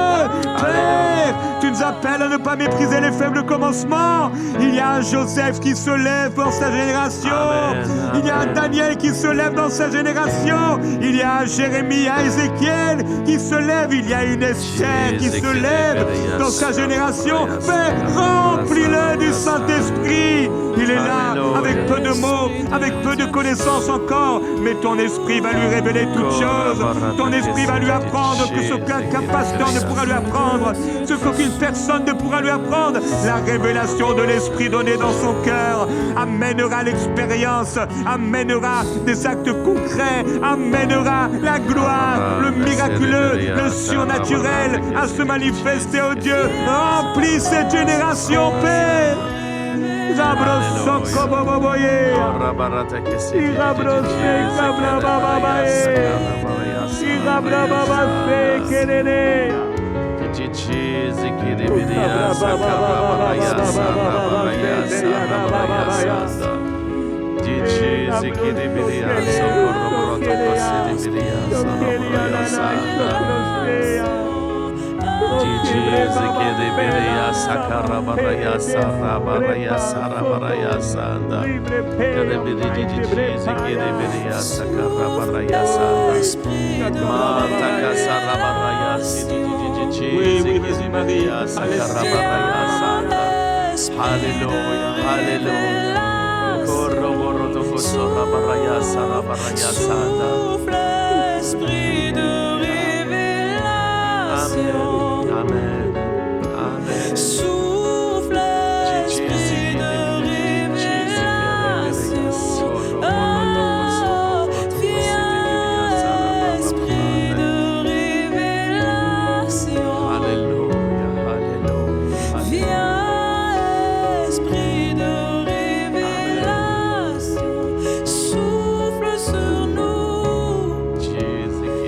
Père, tu nous appelles à ne pas mépriser les faibles commencements. Il y a un Joseph qui se lève dans sa génération. Amen. Il y a un Daniel qui se lève dans sa génération. Il y a un Jérémie, un Ézéchiel qui se lève. Il y a une Esther qui se lève dans sa génération. Père, remplis-le du Saint-Esprit. Il est là avec peu de mots, avec peu de connaissances encore, mais ton esprit va lui révéler toutes choses. Ton esprit va lui apprendre que ce qu'un pasteur ne pourra lui apprendre, ce qu'aucune personne ne pourra lui apprendre. La révélation de l'esprit donné dans son cœur amènera l'expérience, amènera des actes concrets, amènera la gloire, le miraculeux, le surnaturel à se manifester, oh Dieu. Remplis cette génération, Père. Alléluia, Alléluia. Corro toko sora baraya sara baraya sanda. Souffle, esprit de révélation. Amen, amen. Souffle, esprit de révélation. Oh, viens, esprit de révélation. Alléluia, Alléluia. Viens, esprit de révélation. Souffle sur nous.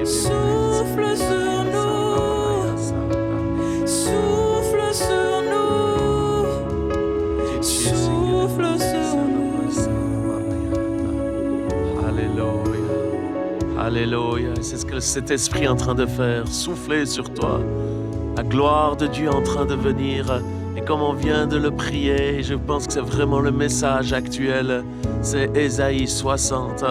Souffle sur nous. Souffle sur nous. Souffle sur nous. Alléluia, Alléluia. C'est ce que cet esprit est en train de faire, souffler sur toi. La gloire de Dieu est en train de venir. Et comme on vient de le prier, je pense que c'est vraiment le message actuel. C'est Ésaïe 60.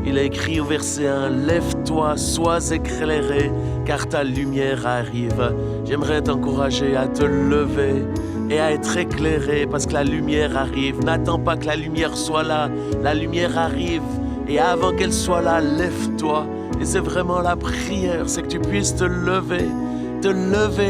Il est écrit au verset 1, « Lève-toi, sois éclairé, car ta lumière arrive. » J'aimerais t'encourager à te lever et à être éclairé parce que la lumière arrive. N'attends pas que la lumière soit là. La lumière arrive. Et avant qu'elle soit là, lève-toi. Et c'est vraiment la prière, c'est que tu puisses te lever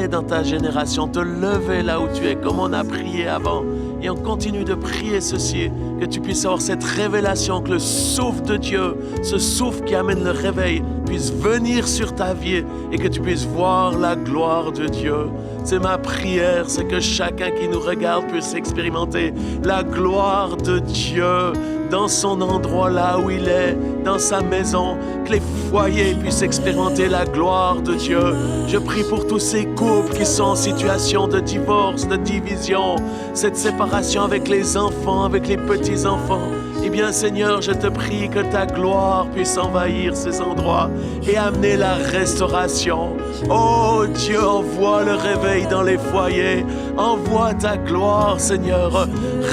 dans ta génération, te lever là où tu es, comme on a prié avant. Et on continue de prier ceci, que tu puisses avoir cette révélation, que le souffle de Dieu, ce souffle qui amène le réveil, puisse venir sur ta vie et que tu puisses voir la gloire de Dieu. C'est ma prière, c'est que chacun qui nous regarde puisse expérimenter la gloire de Dieu dans son endroit là où il est, dans sa maison, que les foyers puissent expérimenter la gloire de Dieu. Je prie pour tous ces couples qui sont en situation de divorce, de division, cette séparation avec les enfants, avec les petits-enfants. Eh bien, Seigneur, je te prie que ta gloire puisse envahir ces endroits et amener la restauration. Oh Dieu, envoie le réveil dans les foyers. Envoie ta gloire, Seigneur.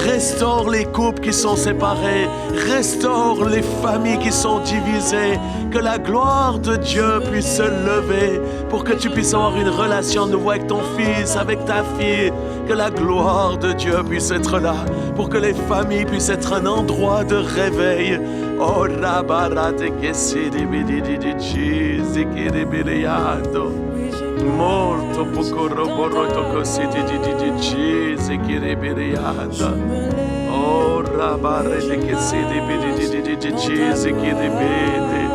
Restaure les couples qui sont séparés. Restaure les familles qui sont divisées. Que la gloire de Dieu puisse se lever pour que tu puisses avoir une relation nouveau avec ton fils, avec ta fille. Que la gloire de Dieu puisse être là pour que les familles puissent être un endroit de réveil. Oh, rabarate che si dividi di Gisi che ribiriando. Molto poco roboroto così di Gisi che ribirianda. Oh, rabarate che si dividi di Gisi che ribiri.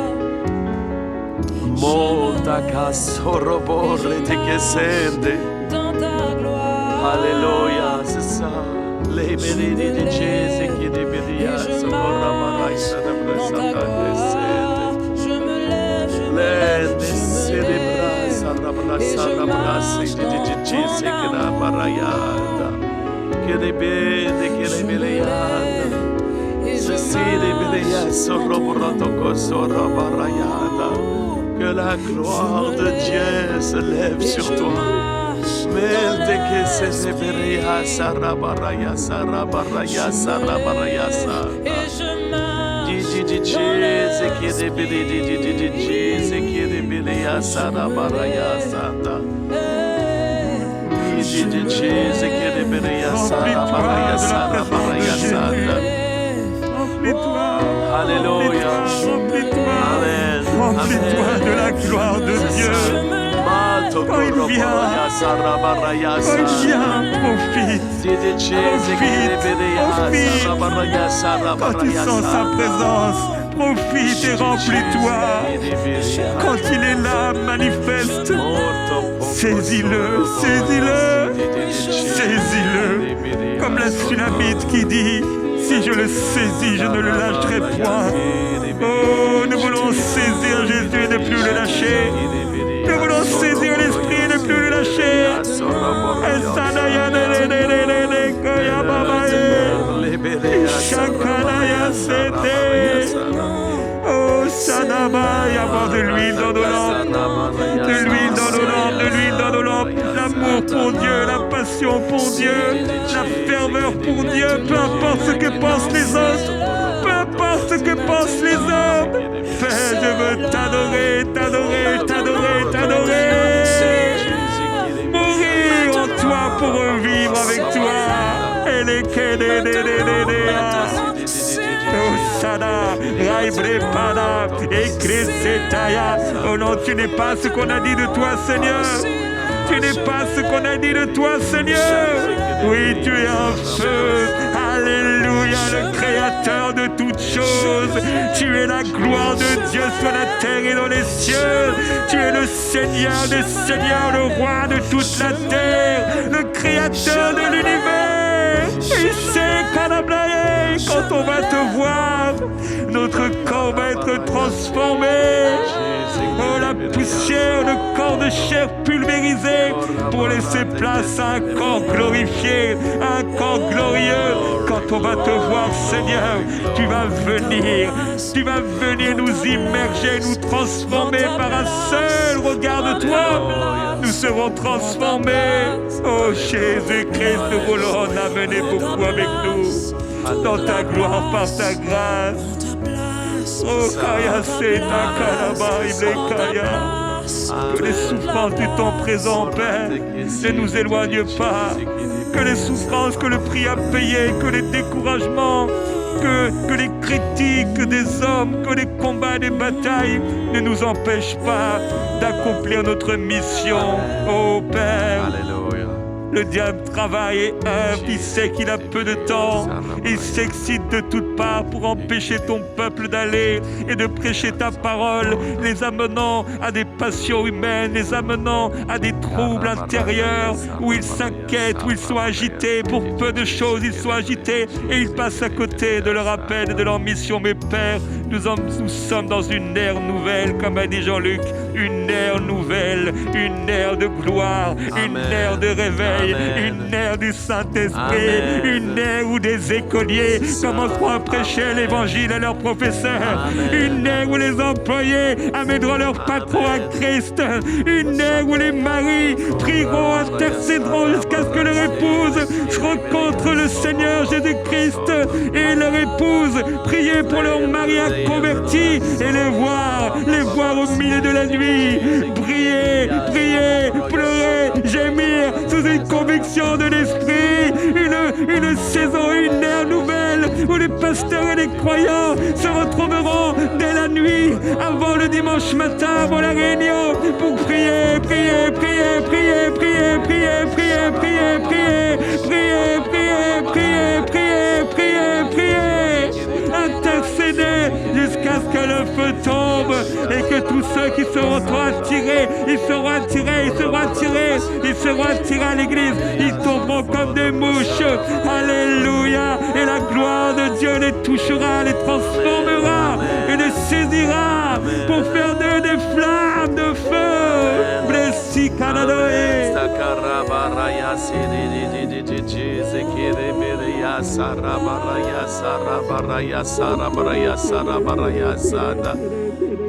Molta casso roborete che sende. Dans ta gloire. Alléluia, c'est ça. Les bénis de Jésus qui débédia, socorra maraïsa de brasata descende. Je me lève, je me Les lève, descende brasa, la brasa de Jésus que la marayada. Que de bene, que de beleada. Ceci de belea, sorrobroto cosora marayada. Que la gloire de Dieu se lève sur toi. Melde que se seberea sarabaraya sarabaraya sarabaraya sara. et je marche. Di Jésus qui de bili di Jésus qui de bilia sarabaraya sata. Di Jésus qui de bilia sarabaraya sarabaraya sata. Remplis-toi. Alléluia. Remplis-toi. Amen. Remplis-toi de la gloire de Dieu. Quand il vient, profite. Quand tu sens sa présence, profite et remplis-toi. Quand il est là, manifeste. Saisis-le, saisis-le, saisis-le. Comme la Sunamite qui dit, si je le saisis, je ne le lâcherai point. Oh, nous voulons saisir Jésus et ne plus le lâcher. Nous voulons saisir l'esprit et ne plus le lâcher. de l'huile dans nos lampes, de l'huile dans nos lampes, de l'huile dans nos lampes. L'amour pour Dieu, la passion pour Dieu, la ferveur pour Dieu, peu importe ce que pensent les autres, peu importe ce que pensent les hommes. Père, je veux t'adorer, t'adorer, t'adorer, t'adorer. Mourir en toi pour revivre avec toi. Et les oh non, tu n'es pas ce qu'on a dit de toi, Seigneur. Tu n'es pas ce qu'on a dit de toi, Seigneur. Oui, tu es un feu. Alléluia, le créateur de toutes choses. Tu es la gloire de Dieu sur la terre et dans les cieux. Tu es le Seigneur des seigneurs, le roi de toute la terre, le créateur de l'univers. Et c'est quand on va te voir, notre corps va être transformé. Oh, la poussière, le corps de chair pulvérisé pour laisser place à un corps glorifié, un corps glorieux. Quand on va te voir, Seigneur, tu vas venir nous immerger, nous transformer par un seul regard de toi. Nous serons transformés. Oh Jésus-Christ, nous voulons en amener beaucoup avec nous dans ta gloire, par ta grâce. Oh Kaya Seta Kalaba Iblekaya. Que les souffrances du temps présent, Père, ne nous éloignent pas. Que les souffrances, que le prix à payer, que les découragements, que les critiques des hommes, que les combats, des batailles ne nous empêchent pas d'accomplir notre mission. Oh Père, le diable travaille et œuvre, il sait qu'il a peu de temps, il s'excite de toutes parts pour empêcher ton peuple d'aller et de prêcher ta parole, les amenant à des passions humaines, les amenant à des troubles intérieurs où ils s'inquiètent, où ils sont agités, pour peu de choses ils sont agités et ils passent à côté de leur appel et de leur mission. Mais Père, nous sommes dans une ère nouvelle, comme a dit Jean-Luc, une ère nouvelle, une ère de gloire, une ère de réveil, une ère du Saint-Esprit, une ère où des écoliers commenceront à prêcher l'évangile à leurs professeurs, une ère où les employés amèneront leur patron à Christ, une ère où les maris prieront, intercéderont jusqu'à ce que leur épouse se rencontre le Seigneur Jésus-Christ et leur épouse prier pour leur mari converti et les voir au milieu de la nuit, prier, pleurer, gémir sous une conviction de l'esprit, une saison, une ère nouvelle où les pasteurs et les croyants se retrouveront dès la nuit, avant le dimanche matin, avant la réunion, pour prier, intercéder jusqu'à ce que le feu tombe et que tous ceux qui seront attirés, ils seront attirés à l'église, ils tomberont comme des mouches. Alléluia. Et la gloire de Dieu les touchera, les transformera et les saisira pour faire d'eux des flammes de feu. Blessi Kanadoé.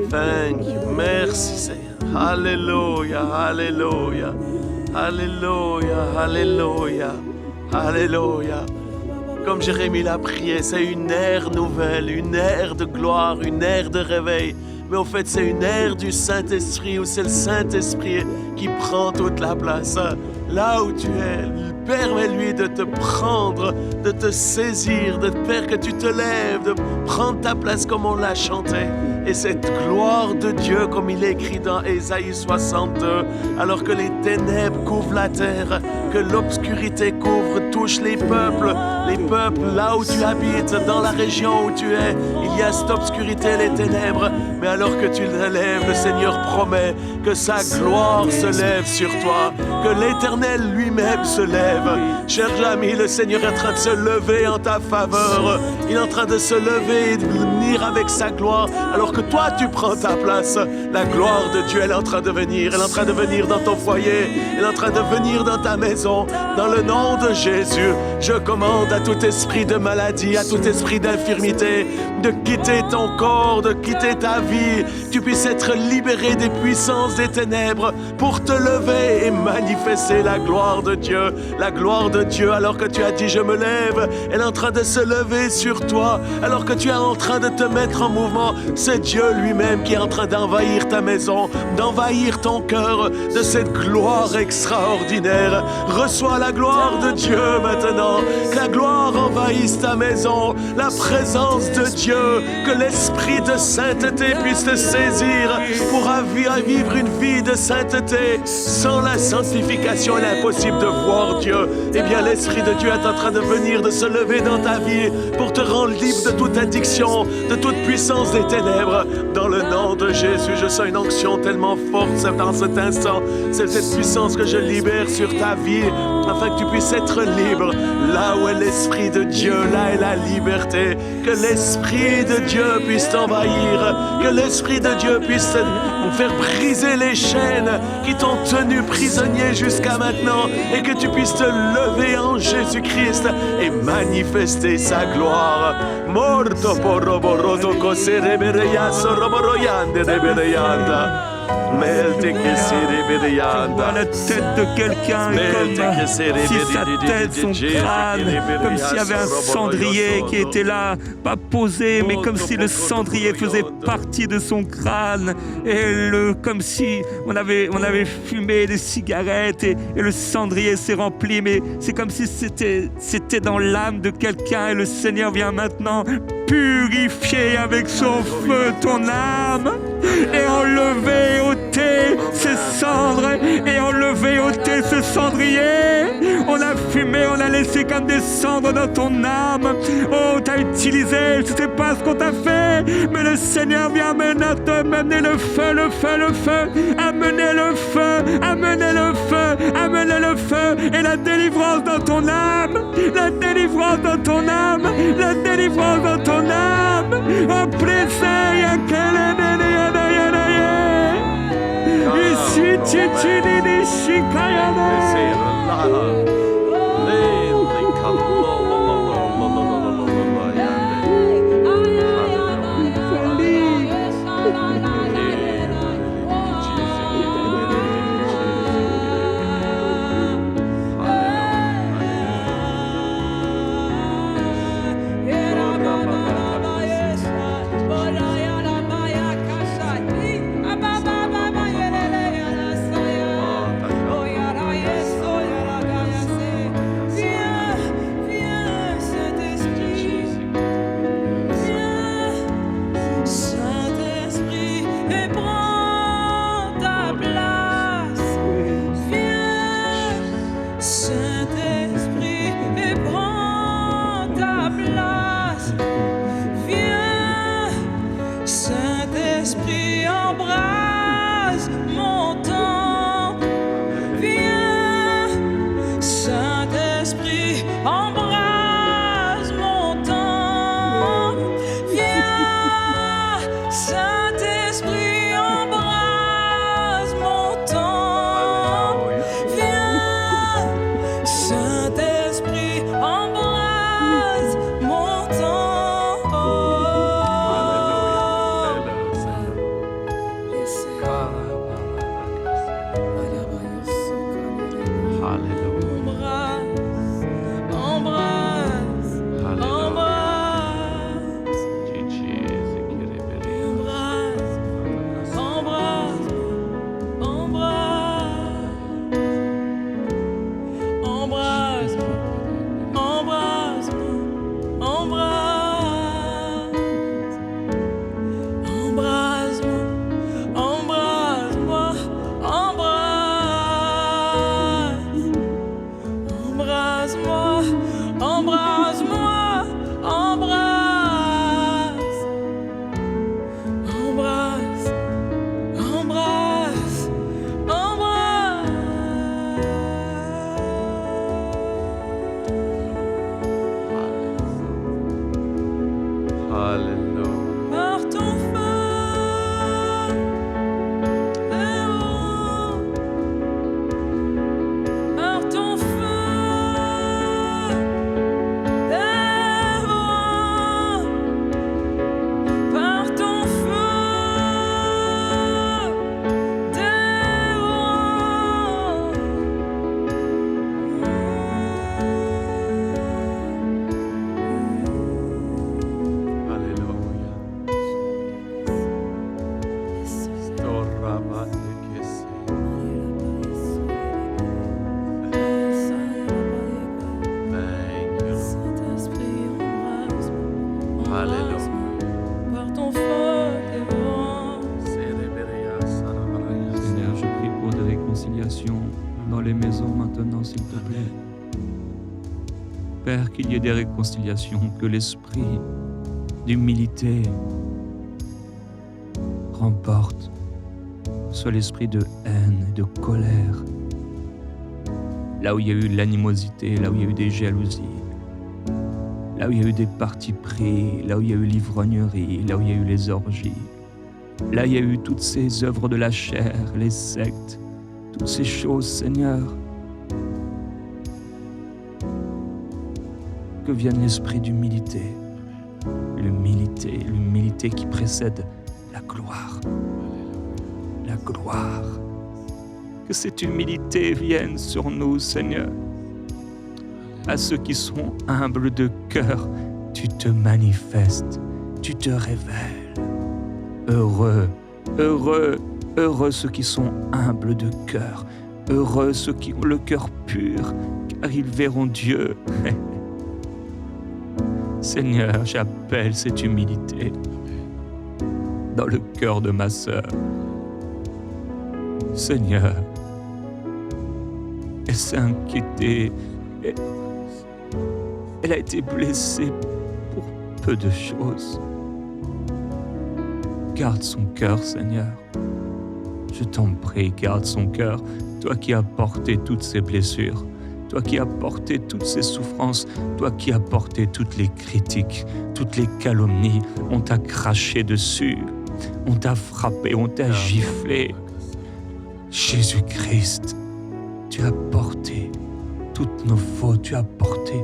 Thank you. Merci Seigneur. Alléluia, alléluia, alléluia, alléluia, alléluia. Comme Jérémie l'a prié, c'est une ère nouvelle, une ère de gloire, une ère de réveil. Mais au fait, c'est une ère du Saint-Esprit où c'est le Saint-Esprit qui prend toute la place. Là où tu es, permets-lui de te prendre, de te saisir, de faire que tu te lèves, de prendre ta place comme on l'a chanté. Et cette gloire de Dieu, comme il est écrit dans Ésaïe 62, alors que les ténèbres couvrent la terre, que l'obscurité touche les peuples là où tu habites, dans la région où tu es, il y a cette obscurité, les ténèbres, mais alors que tu te lèves, le Seigneur promet que sa gloire se lève sur toi, que l'Éternel lui-même se lève. Cher ami, le Seigneur est en train de se lever en ta faveur, il est en train de se lever et de venir avec sa gloire, alors que toi tu prends ta place. La gloire de Dieu, elle est en train de venir. Elle est en train de venir dans ton foyer. Elle est en train de venir dans ta maison. Dans le nom de Jésus, je commande à tout esprit de maladie, à tout esprit d'infirmité, de quitter ton corps, de quitter ta vie. Tu puisses être libéré des puissances des ténèbres pour te lever et manifester la gloire de Dieu. La gloire de Dieu, alors que tu as dit je me lève, elle est en train de se lever sur toi. Alors que tu es en train de te mettre en mouvement, c'est Dieu lui-même qui est en train d'envahir ta maison, d'envahir ton cœur de cette gloire extraordinaire. Reçois la gloire de Dieu maintenant. Que la gloire envahisse ta maison, la présence de Dieu, que l'esprit de sainteté puisse te saisir pour vivre une vie de sainteté. Sans la sanctification, il est impossible de voir Dieu. Eh bien, l'esprit de Dieu est en train de venir, de se lever dans ta vie pour te rendre libre de toute addiction, de toute puissance des ténèbres. Dans le nom de Jésus, je sens une onction tellement forte dans cet instant. C'est cette puissance que je libère sur ta vie, afin que tu puisses être libre. Là où est l'Esprit de Dieu, là est la liberté. Que l'Esprit de Dieu puisse t'envahir, que l'Esprit de Dieu puisse te faire briser les chaînes qui t'ont tenu prisonnier jusqu'à maintenant, et que tu puisses te lever en Jésus-Christ et manifester sa gloire. Morto poroboroto koserebereya soroboroyande rebereyanda. Je vois la tête de quelqu'un comme si sa tête, son crâne, comme s'il y avait un cendrier qui était là, pas posé, mais comme si le cendrier faisait partie de son crâne, et comme si on avait fumé des cigarettes et le cendrier s'est rempli, mais c'est comme si c'était dans l'âme de quelqu'un, et le Seigneur vient maintenant purifier avec son feu ton âme et enlever, ôter ces cendres et enlever, ôter ce cendrier. On a fumé, on a laissé comme des cendres dans ton âme. Oh, t'as utilisé, je sais pas ce qu'on t'a fait, mais le Seigneur vient maintenant te mener le feu, le feu, le feu, amener le feu, amener le feu, amener le feu et la délivrance dans ton âme, la délivrance dans ton âme, la délivrance dans ton âme. Oh, plaisir, quelle Alléluia. Par ton feu, Alléluia. par ton feu dévorant. Seigneur, je prie pour des réconciliations dans les maisons maintenant, s'il te plaît. Père, qu'il y ait des réconciliations, que l'esprit d'humilité remporte sur l'esprit de haine et de colère. Là où il y a eu l'animosité, là où il y a eu des jalousies, là où il y a eu des partis pris, là où il y a eu l'ivrognerie, là où il y a eu les orgies, là où il y a eu toutes ces œuvres de la chair, les sectes, toutes ces choses, Seigneur. Que vienne l'esprit d'humilité, l'humilité qui précède la gloire. La gloire. Que cette humilité vienne sur nous, Seigneur. À ceux qui sont humbles de cœur, tu te manifestes, tu te révèles. Heureux, heureux, heureux ceux qui sont humbles de cœur. Heureux ceux qui ont le cœur pur, car ils verront Dieu. Seigneur, j'appelle cette humilité dans le cœur de ma sœur. Seigneur, elle s'est inquiétée. Elle a été blessée pour peu de choses. Garde son cœur, Seigneur. Je t'en prie, garde son cœur. Toi qui as porté toutes ces blessures, toi qui as porté toutes ces souffrances, toi qui as porté toutes les critiques, toutes les calomnies, on t'a craché dessus, on t'a frappé, on t'a giflé. Jésus-Christ, tu as porté toutes nos fautes, tu as porté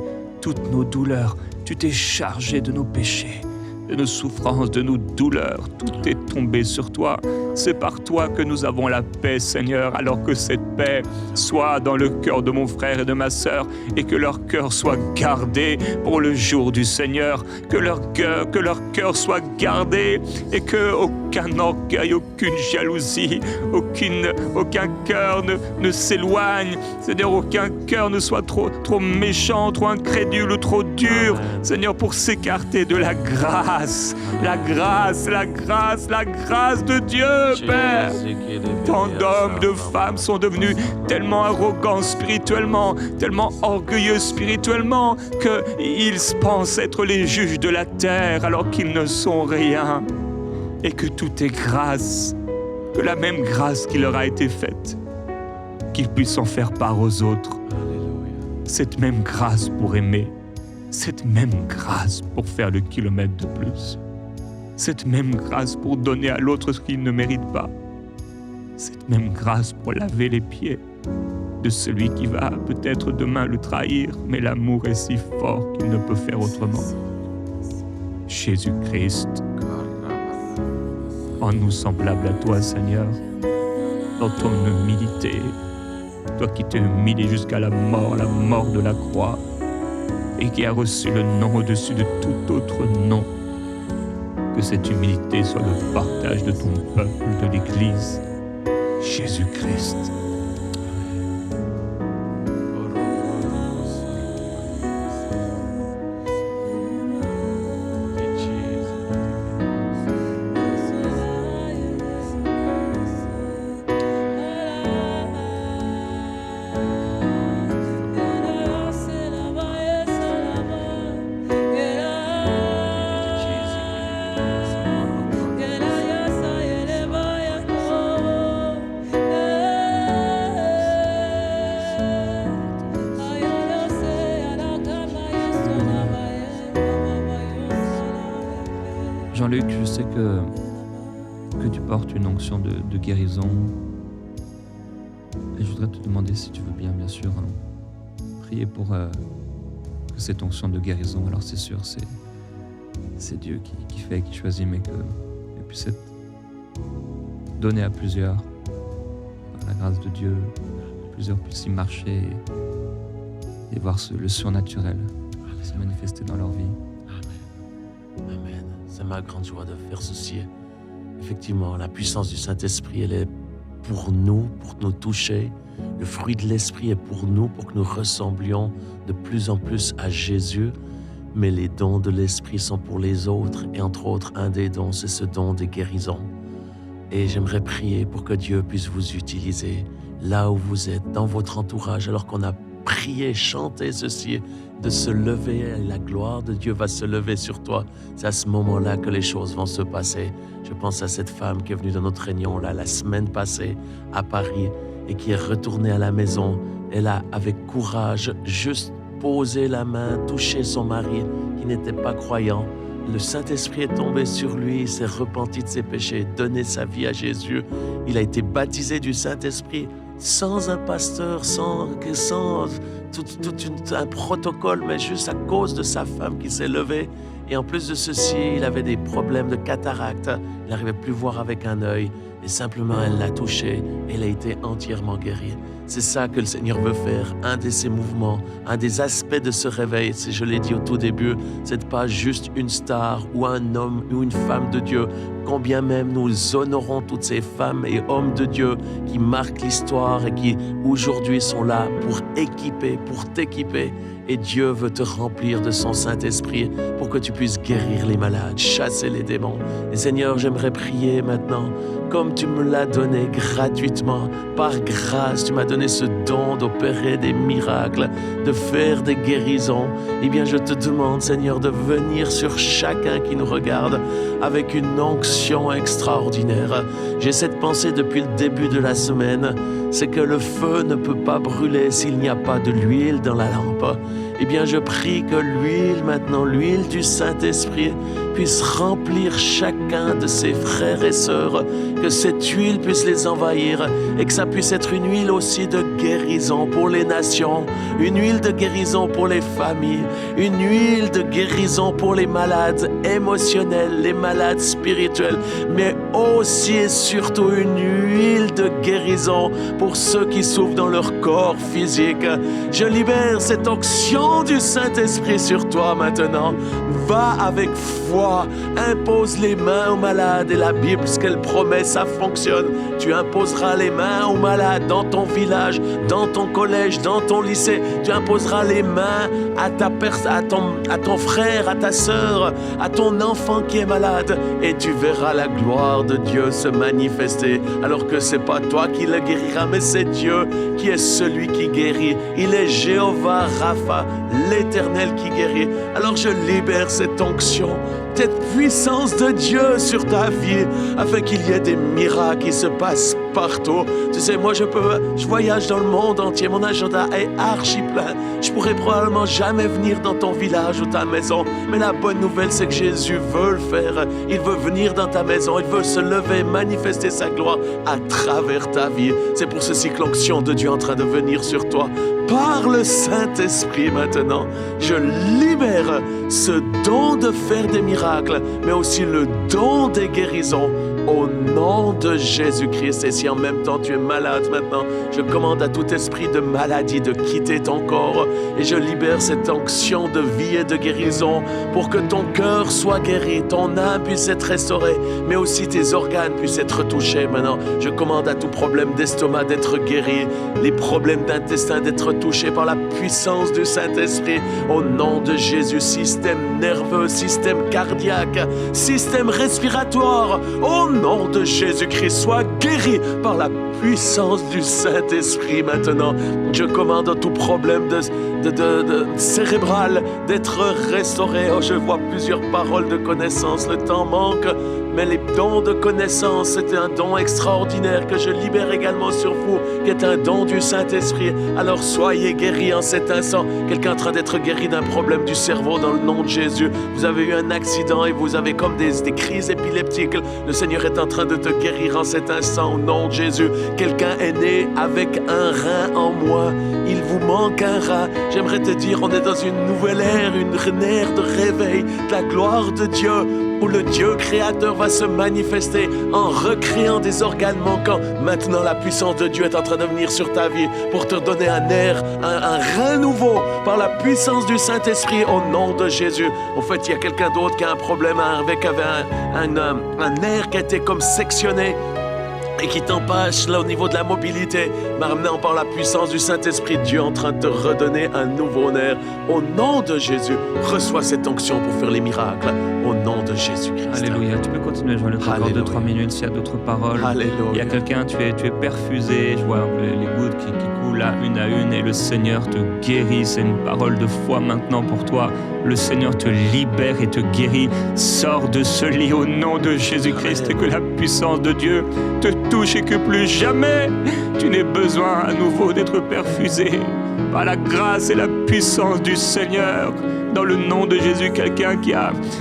toutes nos douleurs, tu t'es chargé de nos péchés, de nos souffrances, de nos douleurs, tout est tombé sur toi. C'est par toi que nous avons la paix, Seigneur, alors que cette paix soit dans le cœur de mon frère et de ma sœur et que leur cœur soit gardé pour le jour du Seigneur, que leur cœur soit gardé et que aucun orgueil, aucune jalousie, aucun cœur ne s'éloigne, c'est-à-dire aucun cœur ne soit trop méchant, trop incrédule ou trop dur, Seigneur, pour s'écarter de la grâce, la grâce de Dieu. Père, tant d'hommes, de femmes sont devenus tellement arrogants spirituellement, tellement orgueilleux spirituellement, qu'ils pensent être les juges de la terre alors qu'ils ne sont rien. Et que tout est grâce, que la même grâce qui leur a été faite, qu'ils puissent en faire part aux autres. Cette même grâce pour aimer, cette même grâce pour faire le kilomètre de plus. Cette même grâce pour donner à l'autre ce qu'il ne mérite pas. Cette même grâce pour laver les pieds de celui qui va peut-être demain le trahir, mais l'amour est si fort qu'il ne peut faire autrement. Jésus-Christ, rends-nous semblables à toi, Seigneur, dans ton humilité, toi qui t'es humilié jusqu'à la mort de la croix, et qui a reçu le nom au-dessus de tout autre nom. Que cette humilité soit le partage de ton peuple, de l'Église. Jésus-Christ. Jean-Luc, je sais que tu portes une onction de guérison. Et je voudrais te demander si tu veux bien sûr, prier pour que cette onction de guérison, alors c'est sûr, c'est Dieu qui fait, qui choisit, mais qu'elle puisse être donnée à plusieurs, par la grâce de Dieu, plusieurs puissent y marcher et voir le surnaturel se manifester dans leur vie. Amen. C'est ma grande joie de faire ceci. Effectivement, la puissance du Saint-Esprit, elle est pour nous toucher. Le fruit de l'Esprit est pour nous, pour que nous ressemblions de plus en plus à Jésus. mais les dons de l'Esprit sont pour les autres. Et entre autres, un des dons, c'est ce don de guérison. Et j'aimerais prier pour que Dieu puisse vous utiliser là où vous êtes, dans votre entourage, alors qu'on a prié, chanté ceci, de se lever, et la gloire de Dieu va se lever sur toi. C'est à ce moment-là que les choses vont se passer. Je pense à cette femme qui est venue dans notre réunion là, la semaine passée à Paris et qui est retournée à la maison. Elle a, avec courage, juste posé la main, touché son mari qui n'était pas croyant. Le Saint-Esprit est tombé sur lui, il s'est repenti de ses péchés, donné sa vie à Jésus. Il a été baptisé du Saint-Esprit sans un pasteur, sans tout un protocole, mais juste à cause de sa femme qui s'est levée. Et en plus de ceci, il avait des problèmes de cataracte. Il n'arrivait plus à voir avec un œil. Et simplement, elle l'a touché et elle a été entièrement guérie. C'est ça que le Seigneur veut faire. Un de ses mouvements, un des aspects de ce réveil, c'est, je l'ai dit au tout début, c'est pas juste une star ou un homme ou une femme de Dieu. Combien même nous honorons toutes ces femmes et hommes de Dieu qui marquent l'histoire et qui aujourd'hui sont là pour équiper, pour t'équiper. Et Dieu veut te remplir de son Saint-Esprit pour que tu puisses guérir les malades, chasser les démons. Et Seigneur, j'aimerais prier maintenant, comme tu me l'as donné gratuitement, par grâce, tu m'as donné ce don d'opérer des miracles, de faire des guérisons. Eh bien, je te demande, Seigneur, de venir sur chacun qui nous regarde avec une onction extraordinaire. J'ai cette pensée depuis le début de la semaine, c'est que le feu ne peut pas brûler s'il n'y a pas de l'huile dans la lampe. Eh bien, je prie que l'huile maintenant, l'huile du Saint-Esprit, puisse remplir chacun de ses frères et sœurs, que cette huile puisse les envahir et que ça puisse être une huile aussi de guérison pour les nations, une huile de guérison pour les familles, une huile de guérison pour les malades émotionnels, les malades spirituels, mais aussi et surtout une huile de guérison pour ceux qui souffrent dans leur corps physique. Je libère cette onction du Saint-Esprit sur toi maintenant. Va avec foi, impose les mains aux malades et la Bible, ce qu'elle promet, ça fonctionne. Tu imposeras les mains aux malades dans ton village, dans ton collège, dans ton lycée. Tu imposeras les mains à ton frère, à ta sœur, à ton enfant qui est malade et tu verras la gloire de Dieu se manifester alors que c'est pas toi qui le guérira mais c'est Dieu qui est celui qui guérit. Il est Jéhovah Rapha, l'Éternel qui guérit. Alors je libère cette onction, cette puissance de Dieu sur ta vie, afin qu'il y ait des miracles qui se passent partout. Tu sais, moi je voyage dans le monde entier, mon agenda est archi plein. Je pourrais probablement jamais venir dans ton village ou ta maison, mais la bonne nouvelle c'est que Jésus veut le faire. Il veut venir dans ta maison, il veut se lever, manifester sa gloire à travers ta vie. C'est pour ceci que l'onction de Dieu est en train de venir sur toi. Par le Saint-Esprit maintenant, je libère ce don de faire des miracles, mais aussi le don des guérisons au nom de Jésus-Christ. Et si en même temps tu es malade maintenant, je commande à tout esprit de maladie de quitter ton corps et je libère cette onction de vie et de guérison pour que ton cœur soit guéri, ton âme puisse être restaurée, mais aussi tes organes puissent être touchés maintenant. Je commande à tout problème d'estomac d'être guéri, les problèmes d'intestin d'être touchés par la puissance du Saint-Esprit au nom de Jésus. Système nerveux, système cardiaque, système respiratoire, au nom de Jésus-Christ, sois guéri par la puissance du Saint-Esprit maintenant. Je commande à tout problème de cérébral d'être restauré. Oh, je vois plusieurs paroles de connaissance, le temps manque, mais les dons de connaissance, c'est un don extraordinaire que je libère également sur vous, qui est un don du Saint-Esprit. Alors soyez guéris en cet instant. Quelqu'un est en train d'être guéri d'un problème du cerveau dans le nom de Jésus. Vous avez eu un accident et vous avez comme des crises épileptiques. Le Seigneur est en train de te guérir en cet instant au nom de Jésus. Quelqu'un est né avec un rein en moins. Il vous manque un rein. J'aimerais te dire, on est dans une nouvelle ère, une ère de réveil, de la gloire de Dieu, où le Dieu créateur va se manifester en recréant des organes manquants. Maintenant, la puissance de Dieu est en train de venir sur ta vie pour te donner un air, un rein nouveau par la puissance du Saint-Esprit au nom de Jésus. En fait, il y a quelqu'un d'autre qui a un problème avec un nerf qui a été comme sectionné. et qui t'empêche là au niveau de la mobilité, maintenant par la puissance du Saint-Esprit, Dieu est en train de te redonner un nouveau nerf. Au nom de Jésus, reçois cette onction pour faire les miracles. Au nom de Jésus-Christ. Alléluia. Tu peux continuer, je vais encore Alléluia. 2-3 minutes s'il y a d'autres paroles. Alléluia. Il y a quelqu'un, tu es perfusé, je vois les gouttes qui coulent là, une à une, et le Seigneur te guérit. C'est une parole de foi maintenant pour toi. Le Seigneur te libère et te guérit. Sors de ce lit au nom de Jésus-Christ, et que la puissance de Dieu te touche et que plus jamais tu n'aies besoin à nouveau d'être perfusé par la grâce et la puissance du Seigneur. Dans le nom de Jésus, quelqu'un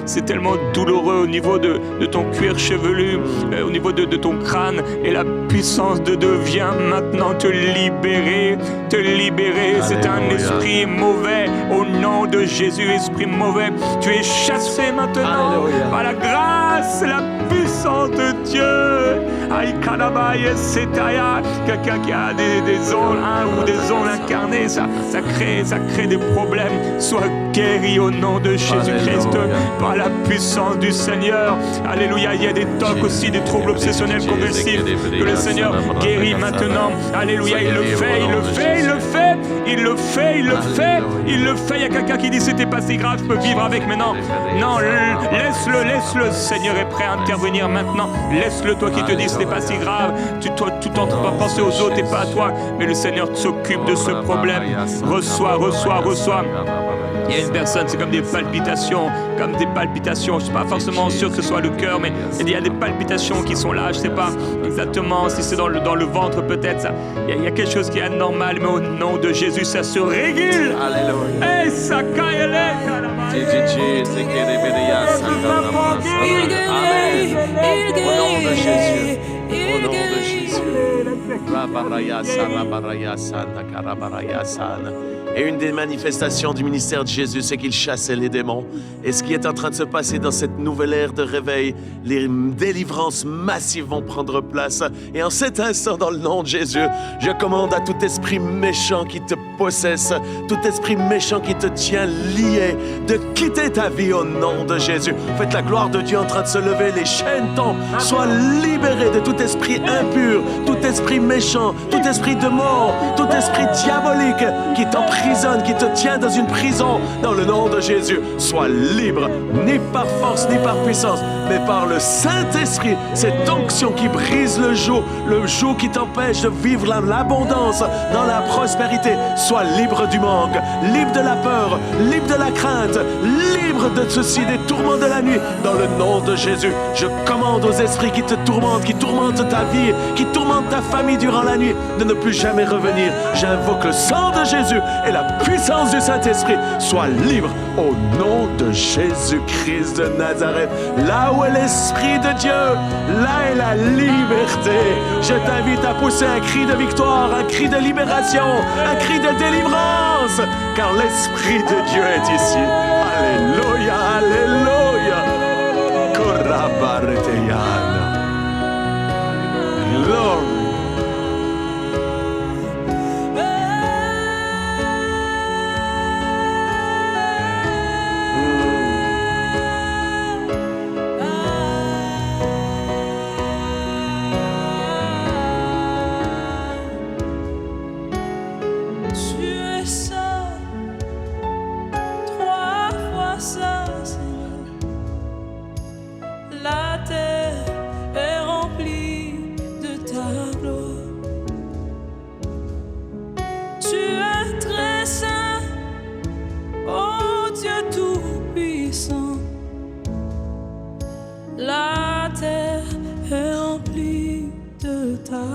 c'est tellement douloureux au niveau de ton cuir chevelu, au niveau de ton crâne, et la puissance de Dieu vient maintenant te libérer. C'est un esprit mauvais. Au nom de Jésus, esprit mauvais, tu es chassé maintenant. Alléluia. Par la grâce et la puissance de Dieu. Quelqu'un qui a des ongles ou des ongles incarnés, ça crée des problèmes. Sois guéri au nom de Jésus-Christ par la puissance du Seigneur. Alléluia. Il y a des tocs aussi, des troubles obsessionnels convulsifs que le Seigneur guérit maintenant. Alléluia. Il le fait. Il le fait. Il y a quelqu'un qui dit c'était pas si grave, je peux vivre avec, mais non. Non, laisse-le. Le Seigneur est prêt à intervenir maintenant. Laisse-le, toi qui te dis c'était pas si grave. Toi, tout en train de penser aux autres et pas à toi. Mais le Seigneur s'occupe de ce problème. Reçois. Il y a une personne, c'est comme des palpitations. Je ne suis pas forcément sûr que ce soit le cœur, mais il y a des palpitations qui sont là. Je ne sais pas exactement si c'est dans le ventre peut-être. Il y a quelque chose qui est anormal, mais au nom de Jésus, ça se régule. Alléluia. Et ça caille. Il guérit. Au nom de Jésus. Au nom de Jésus. Et une des manifestations du ministère de Jésus, c'est qu'il chassait les démons. Et ce qui est en train de se passer dans cette nouvelle ère de réveil, les délivrances massives vont prendre place. Et en cet instant, dans le nom de Jésus, je commande à tout esprit méchant qui te possesse, tout esprit méchant qui te tient lié, de quitter ta vie au nom de Jésus. Faites la gloire de Dieu en train de se lever, les chaînes tombent. Sois libéré de tout esprit impur, tout esprit méchant, tout esprit de mort, tout esprit diabolique qui t'emprisonne, qui te tient dans une prison. Dans le nom de Jésus, sois libre, ni par force, ni par puissance, mais par le Saint-Esprit, cette onction qui brise le joug qui t'empêche de vivre l'abondance dans la prospérité. Sois libre du manque, libre de la peur, libre de la crainte, libre de ceci, des tourments de la nuit. Dans le nom de Jésus, je commande aux esprits qui te tourmentent, qui tourmentent ta vie, qui tourmentent ta famille durant la nuit, de ne plus jamais revenir. J'invoque le sang de Jésus et la puissance du Saint-Esprit. Sois libre au nom de Jésus-Christ de Nazareth. Là où est l'Esprit de Dieu, là est la liberté. Je t'invite à pousser un cri de victoire, un cri de libération, un cri de délivrance, car l'Esprit de Dieu est ici. Alléluia, alléluia. Korabareteyana. Glory. La terre est remplie de ta